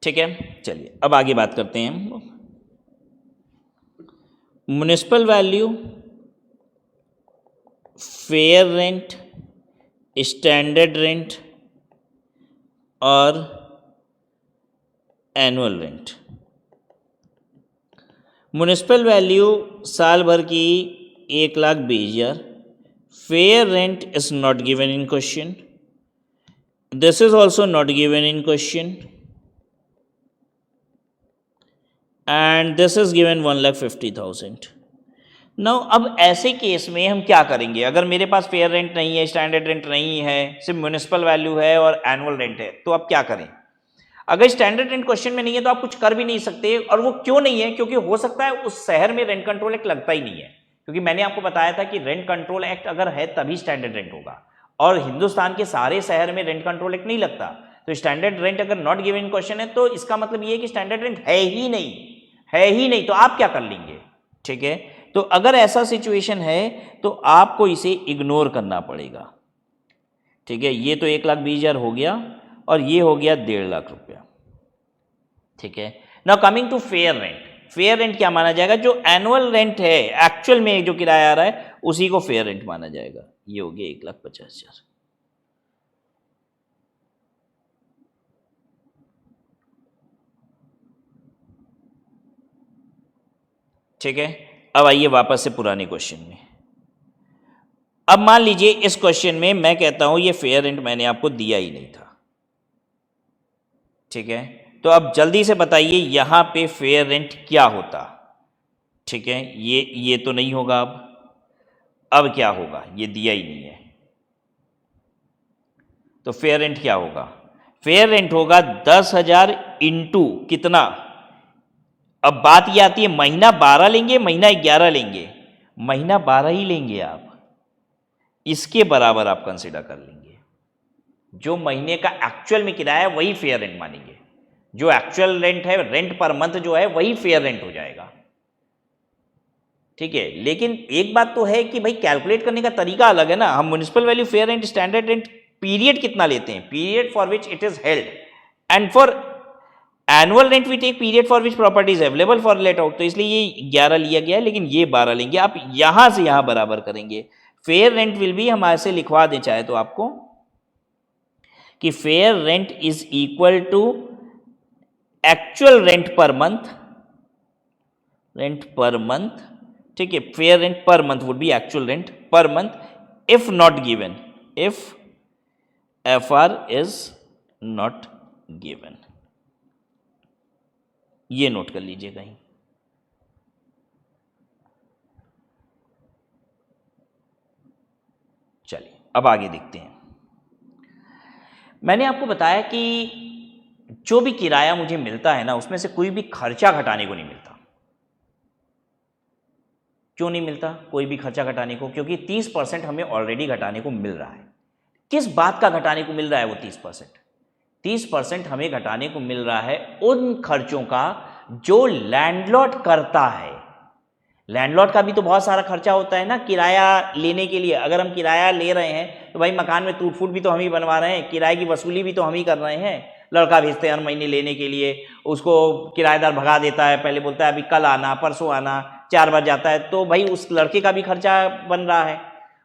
ठीक है, चलिए अब आगे बात करते हैं हम लोग। Municipal value, fair rent, standard rent और एनुअल रेंट। म्युनिसिपल वैल्यू साल भर की 1,20,000। Fair rent is not given in question, this is also not given in question, and this is given 1,50,000। Now अब ऐसे केस में हम क्या करेंगे? अगर मेरे पास फेयर रेंट नहीं है, स्टैंडर्ड रेंट नहीं है, सिर्फ म्युनिसिपल वैल्यू है और एनुअल रेंट है, तो अब क्या करें? अगर स्टैंडर्ड रेंट क्वेश्चन में नहीं है तो आप कुछ कर भी नहीं सकते। और वो क्यों नहीं है? क्योंकि हो सकता है उस शहर में रेंट कंट्रोल एक्ट लगता ही नहीं है, क्योंकि मैंने आपको बताया था कि रेंट कंट्रोल एक्ट अगर है तभी स्टैंडर्ड रेंट होगा, और हिंदुस्तान के सारे शहर में रेंट कंट्रोल एक्ट नहीं लगता। तो स्टैंडर्ड रेंट अगर नॉट गिवन क्वेश्चन है तो इसका मतलब ये है कि स्टैंडर्ड रेंट है ही नहीं, है ही नहीं, तो आप क्या कर लेंगे? ठीक है, तो अगर ऐसा सिचुएशन है तो आपको इसे इग्नोर करना पड़ेगा। ठीक है, ये तो 1,20,000 हो गया और ये हो गया 1.5 लाख रुपया। ठीक है, now coming to fair rent. Fair rent क्या माना जाएगा? जो एनुअल रेंट है, एक्चुअल में जो किराया आ रहा है उसी को फेयर रेंट माना जाएगा। ये हो गया 1,50,000। ठीक है, अब आइए वापस से पुराने क्वेश्चन में। अब मान लीजिए इस क्वेश्चन में मैं कहता हूं ये फेयर रेंट मैंने आपको दिया ही नहीं था। ठीक है, तो अब जल्दी से बताइए यहां पे फेयर रेंट क्या होता? ठीक है, ये तो नहीं होगा। अब क्या होगा? ये दिया ही नहीं है, तो फेयर रेंट क्या होगा? फेयर रेंट होगा 10,000 इंटू कितना? अब बात ये आती है महीना 12 लेंगे, महीना 11 लेंगे? महीना 12 ही लेंगे आप, इसके बराबर आप कंसिडर कर लेंगे। जो महीने का एक्चुअल में किराया है वही फेयर रेंट मानेंगे। जो एक्चुअल रेंट है, रेंट पर मंथ जो है, वही फेयर रेंट हो जाएगा। ठीक है, लेकिन एक बात तो है कि भाई कैलकुलेट करने का तरीका अलग है ना। हम municipal value, fair rent, standard rent period कितना लेते हैं? Period for which it is held, and for annual rent we take period for which property is available for let out. तो इसलिए ये 11 लिया गया है, लेकिन ये 12 लेंगे। आप यहां से यहां बराबर करेंगे। फेयर रेंट विल भी हम ऐसे लिखवा दें चाहे तो आपको कि fair rent is equal to actual rent per month, rent per month. ठीक है, fair rent per month would be actual rent per month if not given, if FR is not given. ये नोट कर लीजिए कहीं। चलिए अब आगे देखते हैं। मैंने आपको बताया कि जो भी किराया मुझे मिलता है ना, उसमें से कोई भी खर्चा घटाने को नहीं मिलता। क्यों नहीं मिलता कोई भी खर्चा घटाने को? क्योंकि 30% हमें ऑलरेडी घटाने को मिल रहा है। किस बात का घटाने को मिल रहा है वो 30%? 30% हमें घटाने को मिल रहा है उन खर्चों का जो लैंडलॉर्ड करता है। लैंडलॉर्ड का भी तो बहुत सारा खर्चा होता है ना किराया लेने के लिए। अगर हम किराया ले रहे हैं तो भाई मकान में टूट फूट भी तो हम ही बनवा रहे हैं, किराए की वसूली भी तो हम ही कर रहे हैं। लड़का भेजते हैं हर महीने लेने के लिए, उसको किराएदार भगा देता है, पहले बोलता है अभी कल आना, परसों आना, 4 बार जाता है, तो भाई उस लड़के का भी खर्चा बन रहा है।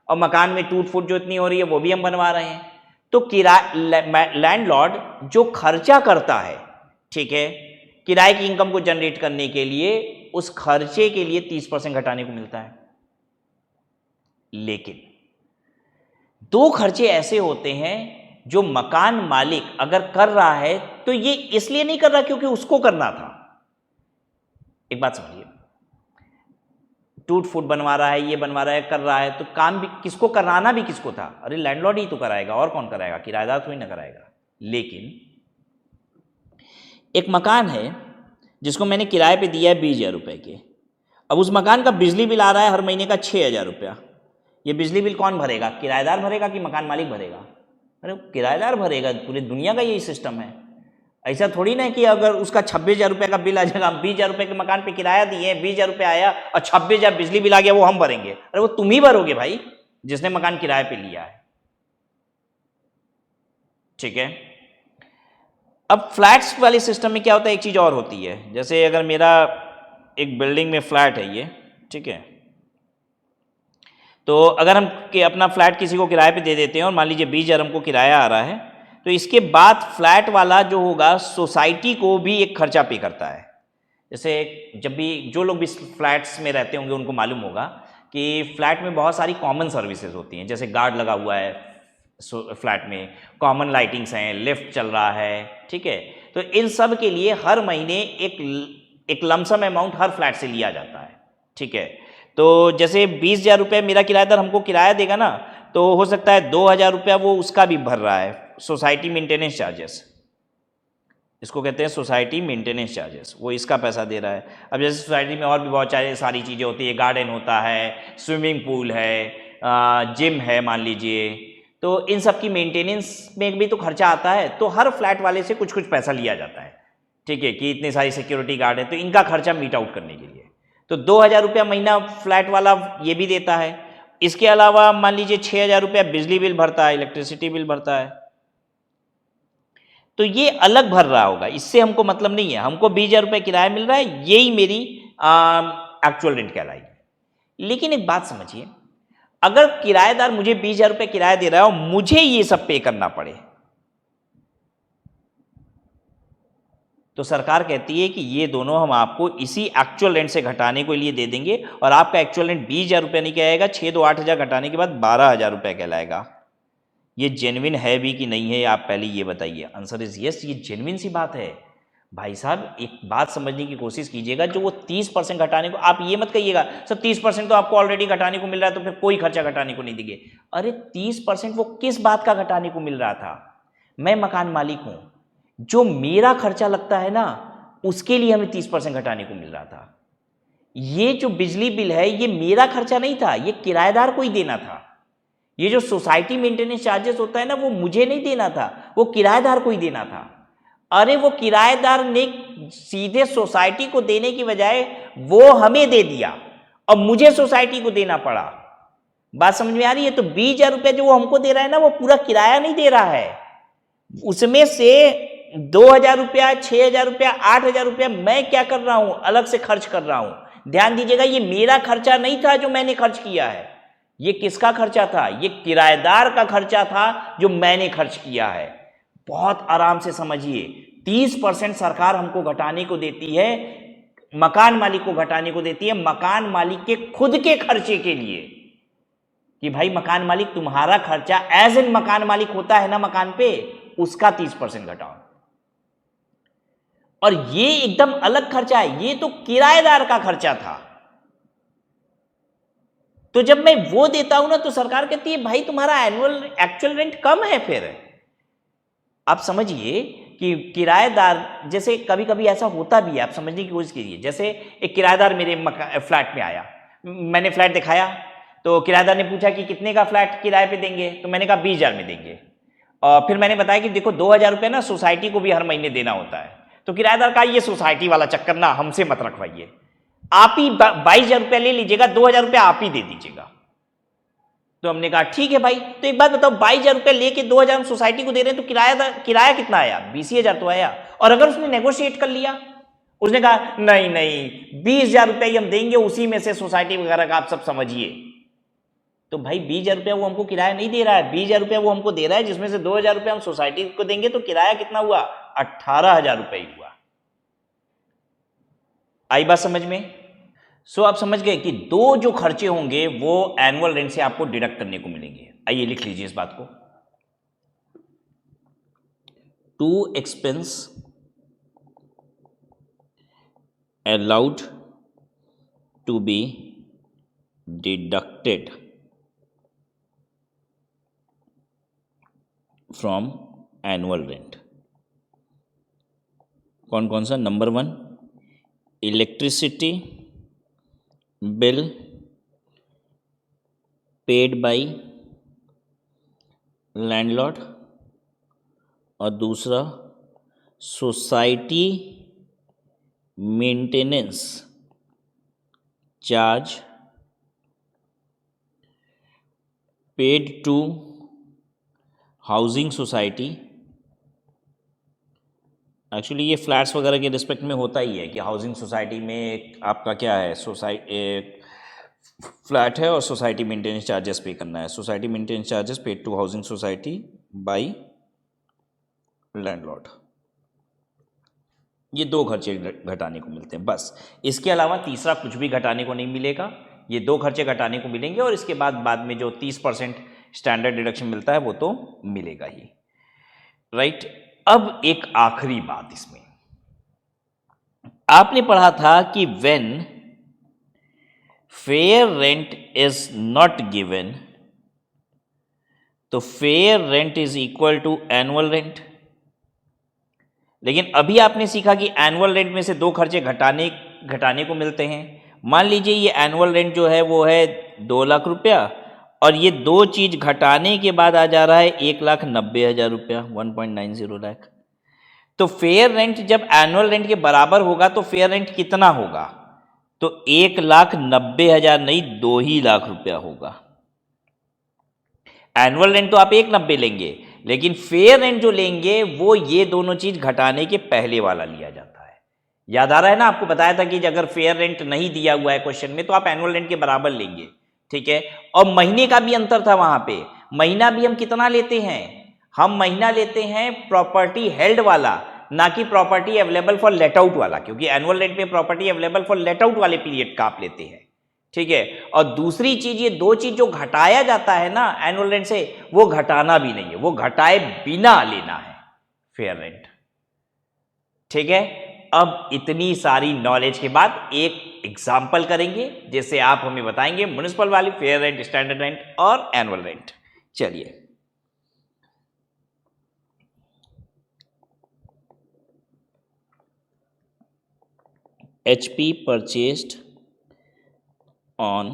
और मकान में टूट फूट जो इतनी हो रही है वो भी हम बनवा रहे हैं। तो लैंडलॉर्ड जो खर्चा करता है, ठीक है, किराए की इनकम को जनरेट करने के लिए, उस खर्चे के लिए 30% घटाने को मिलता है। लेकिन 2 खर्चे ऐसे होते हैं जो मकान मालिक अगर कर रहा है तो ये इसलिए नहीं कर रहा क्योंकि उसको करना था। एक बात समझिए, टूट फूट बनवा रहा है, ये बनवा रहा है, कर रहा है, तो काम भी किसको कराना भी किसको था? अरे लैंडलॉर्ड ही तो कराएगा, और कौन कराएगा? किराएदार थोड़ी ना कराएगा। लेकिन एक मकान है जिसको मैंने किराए पे दिया है 20,000 रुपये के। अब उस मकान का बिजली बिल आ रहा है हर महीने का 6,000 रुपया। ये बिजली बिल कौन भरेगा? किराएदार भरेगा कि मकान मालिक भरेगा? अरे किराएदार भरेगा, पूरी दुनिया का यही सिस्टम है। ऐसा थोड़ी ना है कि अगर उसका 26,000 रुपये का बिल आ जाएगा, हम 20,000 रुपये के मकान पे किराया दिए, 20,000 रुपये आया और 26,000 बिजली बिल आ गया, वो हम भरेंगे? अरे वो तुम ही भरोगे भाई, जिसने मकान किराए पे लिया है। ठीक है। अब फ्लैट्स वाले सिस्टम में क्या होता है, एक चीज़ और होती है। जैसे अगर मेरा एक बिल्डिंग में फ्लैट है ये, ठीक है, तो अगर हम अपना फ्लैट किसी को किराए पे दे देते हैं और मान लीजिए 20,000 हमको किराया आ रहा है, तो इसके बाद फ्लैट वाला जो होगा सोसाइटी को भी एक खर्चा पे करता है। जैसे जब भी जो लोग भी फ्लैट्स में रहते होंगे उनको मालूम होगा कि फ्लैट में बहुत सारी कॉमन सर्विसेज होती हैं। जैसे गार्ड लगा हुआ है फ्लैट में, कॉमन लाइटिंग्स हैं, लिफ्ट चल रहा है, ठीक है। तो इन सब के लिए हर महीने एक लमसम अमाउंट हर फ्लैट से लिया जाता है, ठीक है। तो जैसे 20,000 रुपये मेरा किराएदार हमको किराया देगा ना, तो हो सकता है 2,000 रुपया वो उसका भी भर रहा है, सोसाइटी मेंटेनेंस चार्जेस, इसको कहते हैं सोसाइटी मेंटेनेंस चार्जेस, वो इसका पैसा दे रहा है। अब जैसे सोसाइटी में और भी बहुत सारी चीज़ें होती है, गार्डन होता है, स्विमिंग पूल है, जिम है मान लीजिए, तो इन सब की मेंटेनेंस में भी तो खर्चा आता है। तो हर फ्लैट वाले से कुछ कुछ पैसा लिया जाता है, ठीक है, कि इतनी सारी सिक्योरिटी गार्ड है, तो इनका खर्चा मीट आउट करने के लिए। तो 2,000 रुपया महीना फ्लैट वाला ये भी देता है। इसके अलावा मान लीजिए 6,000 रुपया बिजली बिल भरता है, इलेक्ट्रिसिटी बिल भरता है, तो ये अलग भर रहा होगा, इससे हमको मतलब नहीं है। हमको 20,000 रुपये किराया मिल रहा है, यही मेरी एक्चुअल रेंट कहलाएगी। लेकिन एक बात समझिए, अगर किराएदार मुझे 20,000 रुपये किराया दे रहा है और मुझे ये सब पे करना पड़े, तो सरकार कहती है कि ये दोनों हम आपको इसी एक्चुअल रेंट से घटाने के लिए दे देंगे और आपका एक्चुअल रेंट 20,000 रुपये नहीं कहलाएगा, 6 दो 8,000 घटाने के बाद 12,000 रुपये कहलाएगा। ये जेन्युइन है भी कि नहीं है, आप पहले ये बताइए। आंसर इज यस, ये जेन्युइन सी बात है। भाई साहब एक बात समझने की कोशिश कीजिएगा, जो वो 30% घटाने को, आप ये मत कहिएगा सर 30% तो आपको ऑलरेडी घटाने को मिल रहा है तो फिर कोई खर्चा घटाने को नहीं देंगे। अरे 30% वो किस बात का घटाने को मिल रहा था? मैं मकान मालिक हूं, जो मेरा खर्चा लगता है ना उसके लिए हमें 30% घटाने को मिल रहा था। ये जो बिजली बिल है ये मेरा खर्चा नहीं था, ये किराएदार को ही देना था। ये जो सोसाइटी मेंटेनेंस चार्जेस होता है ना, वो मुझे नहीं देना था, वो किराएदार को ही देना था। अरे वो किराएदार ने सीधे सोसाइटी को देने की बजाय वो हमें दे दिया और मुझे सोसाइटी को देना पड़ा। बात समझ में आ रही है? तो 20,000 रुपये जो वो हमको दे रहा है ना, वो पूरा किराया नहीं दे रहा है, उसमें से 2,000 रुपया, 6,000 रुपया, 8,000 रुपया मैं क्या कर रहा हूं, अलग से खर्च कर रहा हूं। ध्यान दीजिएगा, ये मेरा खर्चा नहीं था जो मैंने खर्च किया है, ये किसका खर्चा था? ये किराएदार का खर्चा था जो मैंने खर्च किया है। बहुत आराम से समझिए, 30% सरकार हमको घटाने को देती है, मकान मालिक को घटाने को देती है, मकान मालिक के खुद के खर्चे के लिए, कि भाई मकान मालिक तुम्हारा खर्चा एज एन मकान मालिक होता है ना मकान पे, उसका 30% घटाओ। और ये एकदम अलग खर्चा है, ये तो किराएदार का खर्चा था। तो जब मैं वो देता हूं ना तो सरकार कहती है भाई तुम्हारा एक्चुअल रेंट कम है। फिर आप समझिए कि किराएदार, जैसे कभी कभी ऐसा होता भी है, आप समझने की कोशिश कीजिए। जैसे एक किराएदार मेरे फ्लैट में आया, मैंने फ्लैट दिखाया, तो किराएदार ने पूछा कि कितने का फ्लैट किराए पे देंगे, तो मैंने कहा 20,000 में देंगे। और फिर मैंने बताया कि देखो 2,000 रुपये ना सोसाइटी को भी हर महीने देना होता है। तो किराएदार का ये सोसाइटी वाला चक्कर ना हमसे मत रखवाइए, आप ही 22,000 रुपया ले लीजिएगा, 2,000 रुपया आप ही दे दीजिएगा। तो हमने कहा ठीक है भाई। तो एक बात बताओ, 22,000 रुपया लेके 2,000 हम सोसाइटी को दे रहे हैं, तो किराया कितना आया? 20,000 तो आया। और अगर उसने नेगोशिएट कर लिया, उसने कहा नहीं नहीं 20,000 रुपया ही हम देंगे, उसी में से सोसाइटी वगैरह का आप सब समझिए, तो भाई 20,000 रुपया वो हमको किराया नहीं दे रहा है, 20,000 रुपया वो हमको दे रहा है, जिसमें से 2,000 रुपया हम सोसाइटी को देंगे, तो किराया कितना हुआ? 18,000 रुपये ही हुआ। आई बात समझ में? सो आप समझ गए कि दो जो खर्चे होंगे वो एनुअल रेंट से आपको डिडक्ट करने को मिलेंगे। आइए लिख लीजिए इस बात को, two expense allowed to be deducted from annual rent. कौन कौन सा? Number 1 electricity bill paid by landlord, और दूसरा society maintenance charge paid to housing society. Actually ये फ्लैट्स वगैरह के रिस्पेक्ट में होता ही है कि हाउसिंग सोसाइटी में एक आपका क्या है, एक फ्लैट है और सोसाइटी मेंटेनेंस चार्जेस पे करना है। Society maintenance charges paid to housing society by landlord. ये 2 खर्चे घटाने को मिलते हैं बस। इसके अलावा तीसरा कुछ भी घटाने को नहीं मिलेगा। ये 2 खर्चे घटाने को मिलेंगे और इसके बाद में जो 30% स्टैंडर्ड डिडक्शन मिलता है वो तो मिलेगा ही, राइट। अब एक आखिरी बात इसमें, आपने पढ़ा था कि when fair rent is not given तो fair rent is equal to annual rent. लेकिन अभी आपने सीखा कि एनुअल रेंट में से 2 खर्चे घटाने को मिलते हैं। मान लीजिए ये एनुअल रेंट जो है वो है 2 लाख रुपया और ये 2 चीज घटाने के बाद आ जा रहा है 1,90,000 रुपया, 1.90 लाख। तो फेयर रेंट जब एनुअल रेंट के बराबर होगा तो फेयर रेंट कितना होगा? तो 1,90,000 नहीं, 2 ही लाख रुपया होगा। एनुअल रेंट तो आप 1,90 लेंगे, लेकिन फेयर रेंट जो लेंगे वो ये दोनों चीज घटाने के पहले वाला लिया जाता है। याद आ रहा है ना? आपको बताया था कि अगर फेयर रेंट नहीं दिया हुआ है क्वेश्चन में तो आप एनुअल रेंट के बराबर लेंगे, ठीक है। और महीने का भी अंतर था वहां पे। महीना भी हम कितना लेते हैं? हम महीना लेते हैं प्रॉपर्टी हेल्ड वाला, ना कि property available for let out वाला, क्योंकि एनुअल रेंट में property available for let out वाले पीरियड का आप लेते हैं, ठीक है। और दूसरी चीज, ये 2 चीज जो घटाया जाता है ना एनुअल रेंट से, वो घटाना भी नहीं है, वो घटाए बिना लेना है फेयर रेंट, ठीक है। अब इतनी सारी नॉलेज के बाद एक एग्जाम्पल करेंगे जिससे आप हमें बताएंगे municipal value, fair rent, standard rent और एनुअल रेंट। चलिए, HP purchased on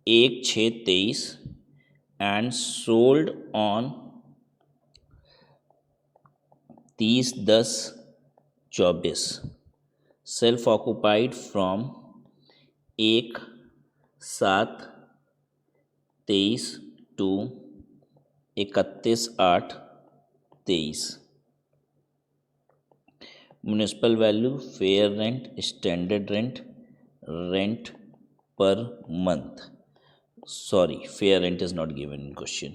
1/6/23 and sold on 30/10/24, self occupied from 1/7/23 to 31/8/23। Municipal value, fair rent, standard rent, rent per month. Sorry, fair rent is not given in question.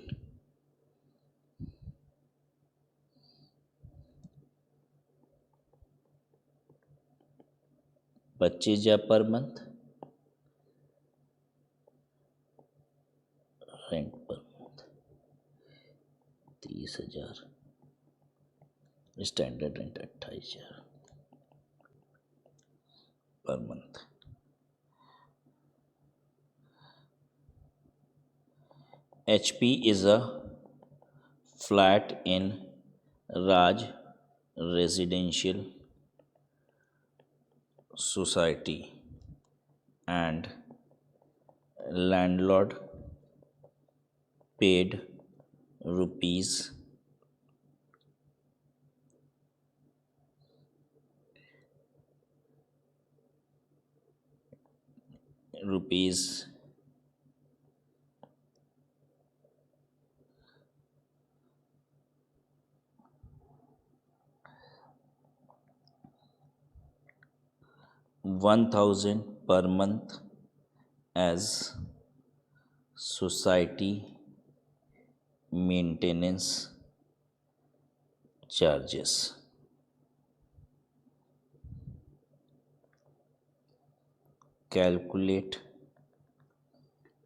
$25,000 per month, rent per month 30,000, standard rent 28,000 per month. HP is a flat in Raj Residential Society and landlord paid rupees 1,000 per month as society maintenance charges. Calculate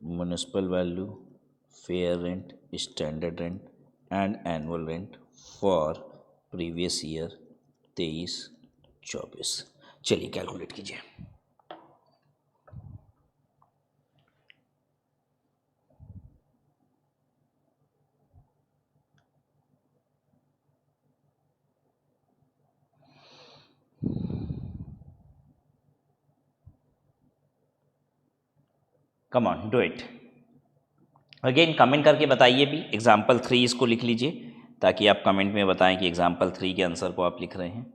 municipal value, fair rent, standard rent and annual rent for previous year 23-24। चलिए calculate कीजिए। Come on do it. Again comment करके बताइए भी, example 3 इसको लिख लीजिए ताकि आप कमेंट में बताएं कि एग्जाम्पल 3 के आंसर को आप लिख रहे हैं।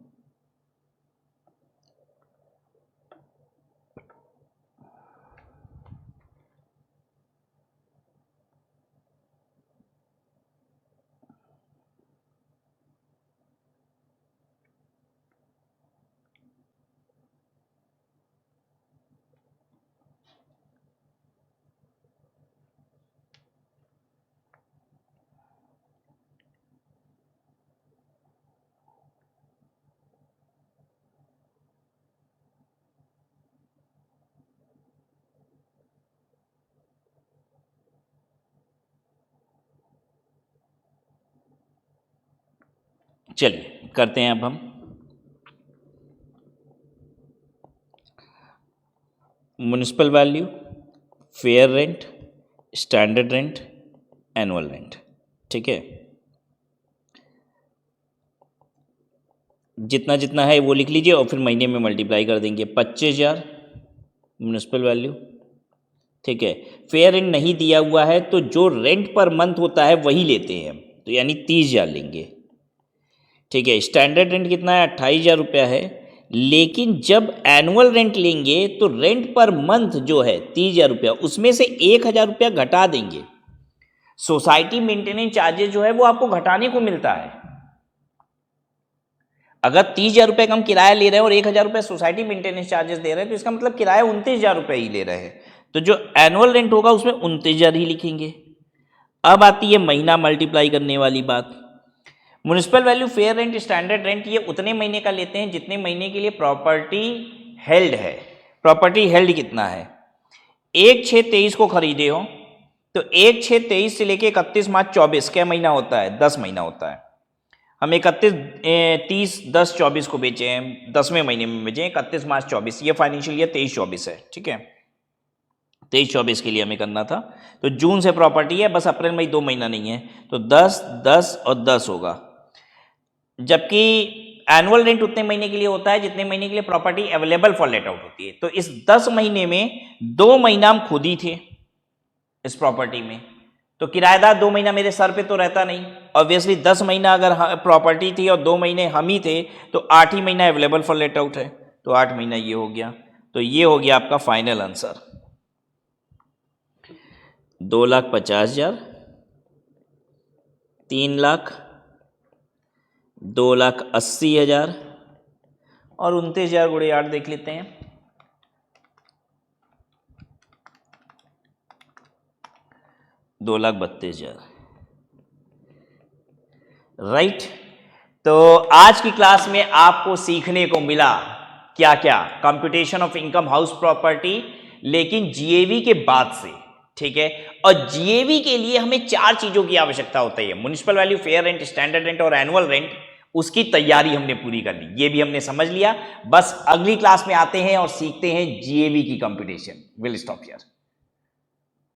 चलिए करते हैं अब हम। Municipal value, fair rent, standard rent, annual rent. ठीक है, जितना जितना है वो लिख लीजिए और फिर महीने में मल्टीप्लाई कर देंगे। 25,000 म्युनिसिपल वैल्यू। ठीक है, फेयर रेंट नहीं दिया हुआ है तो जो रेंट पर मंथ होता है वही लेते हैं, तो यानी 30,000 लेंगे। ठीक है, स्टैंडर्ड रेंट कितना है? 28,000 रुपया है, लेकिन जब एनुअल रेंट लेंगे तो रेंट पर मंथ जो है 30,000 रुपया, उसमें से 1,000 रुपया घटा देंगे। सोसाइटी मेंटेनेंस चार्जेस जो है वो आपको घटाने को मिलता है। अगर 30,000 रुपये का हम किराया ले रहे हैं और 1,000 रुपये सोसाइटी मेंटेनेंस चार्जेस दे रहे हैं तो इसका मतलब किराया 29,000 रुपये ही ले रहे हैं, तो जो एनुअल रेंट होगा उसमें 29,000 ही लिखेंगे। अब आती है महीना मल्टीप्लाई करने वाली बात। Municipal value, fair rent, standard rent ये उतने महीने का लेते हैं जितने महीने के लिए प्रॉपर्टी हेल्ड है। प्रॉपर्टी हेल्ड कितना है? 1/6/23 को खरीदे हो तो 1/6/23 से लेके 31 मार्च 24 क्या महीना होता है? 10 महीना होता है। हम 31 30 10 24 को बेचे हैं, 10वें महीने में बेचे हैं 31 मार्च 24, ये फाइनेंशियल ईयर 23-24 है। ठीक है, 23-24 के लिए हमें करना था, तो जून से प्रॉपर्टी है, बस अप्रैल मई 2 महीना नहीं है, तो 10 10 और 10 होगा। जबकि एनुअल रेंट उतने महीने के लिए होता है जितने महीने के लिए property available for let out होती है। तो इस 10 महीने में 2 महीना हम खुद ही थे इस प्रॉपर्टी में, तो किराएदार 2 महीना मेरे सर पे तो रहता नहीं। ऑब्वियसली 10 महीना अगर प्रॉपर्टी थी और 2 महीने हम ही थे तो 8 ही महीना अवेलेबल फॉर लेट आउट है, तो 8 महीना ये हो गया। तो ये हो गया आपका फाइनल आंसर, 2,50,000, 3 लाख, 2,80,000 और 29,000 गुणे 8 देख लेते हैं। $2,32,000। राइट, तो आज की क्लास में आपको सीखने को मिला क्या क्या? Computation of income house property, लेकिन जीएवी के बाद से। ठीक है, और जीएवी के लिए हमें 4 चीजों की आवश्यकता होती है, municipal value, fair rent, standard rent और एनुअल रेंट। उसकी तैयारी हमने पूरी कर ली, ये भी हमने समझ लिया। बस अगली क्लास में आते हैं और सीखते हैं जीएवी की कंप्यूटेशन। Will stop here.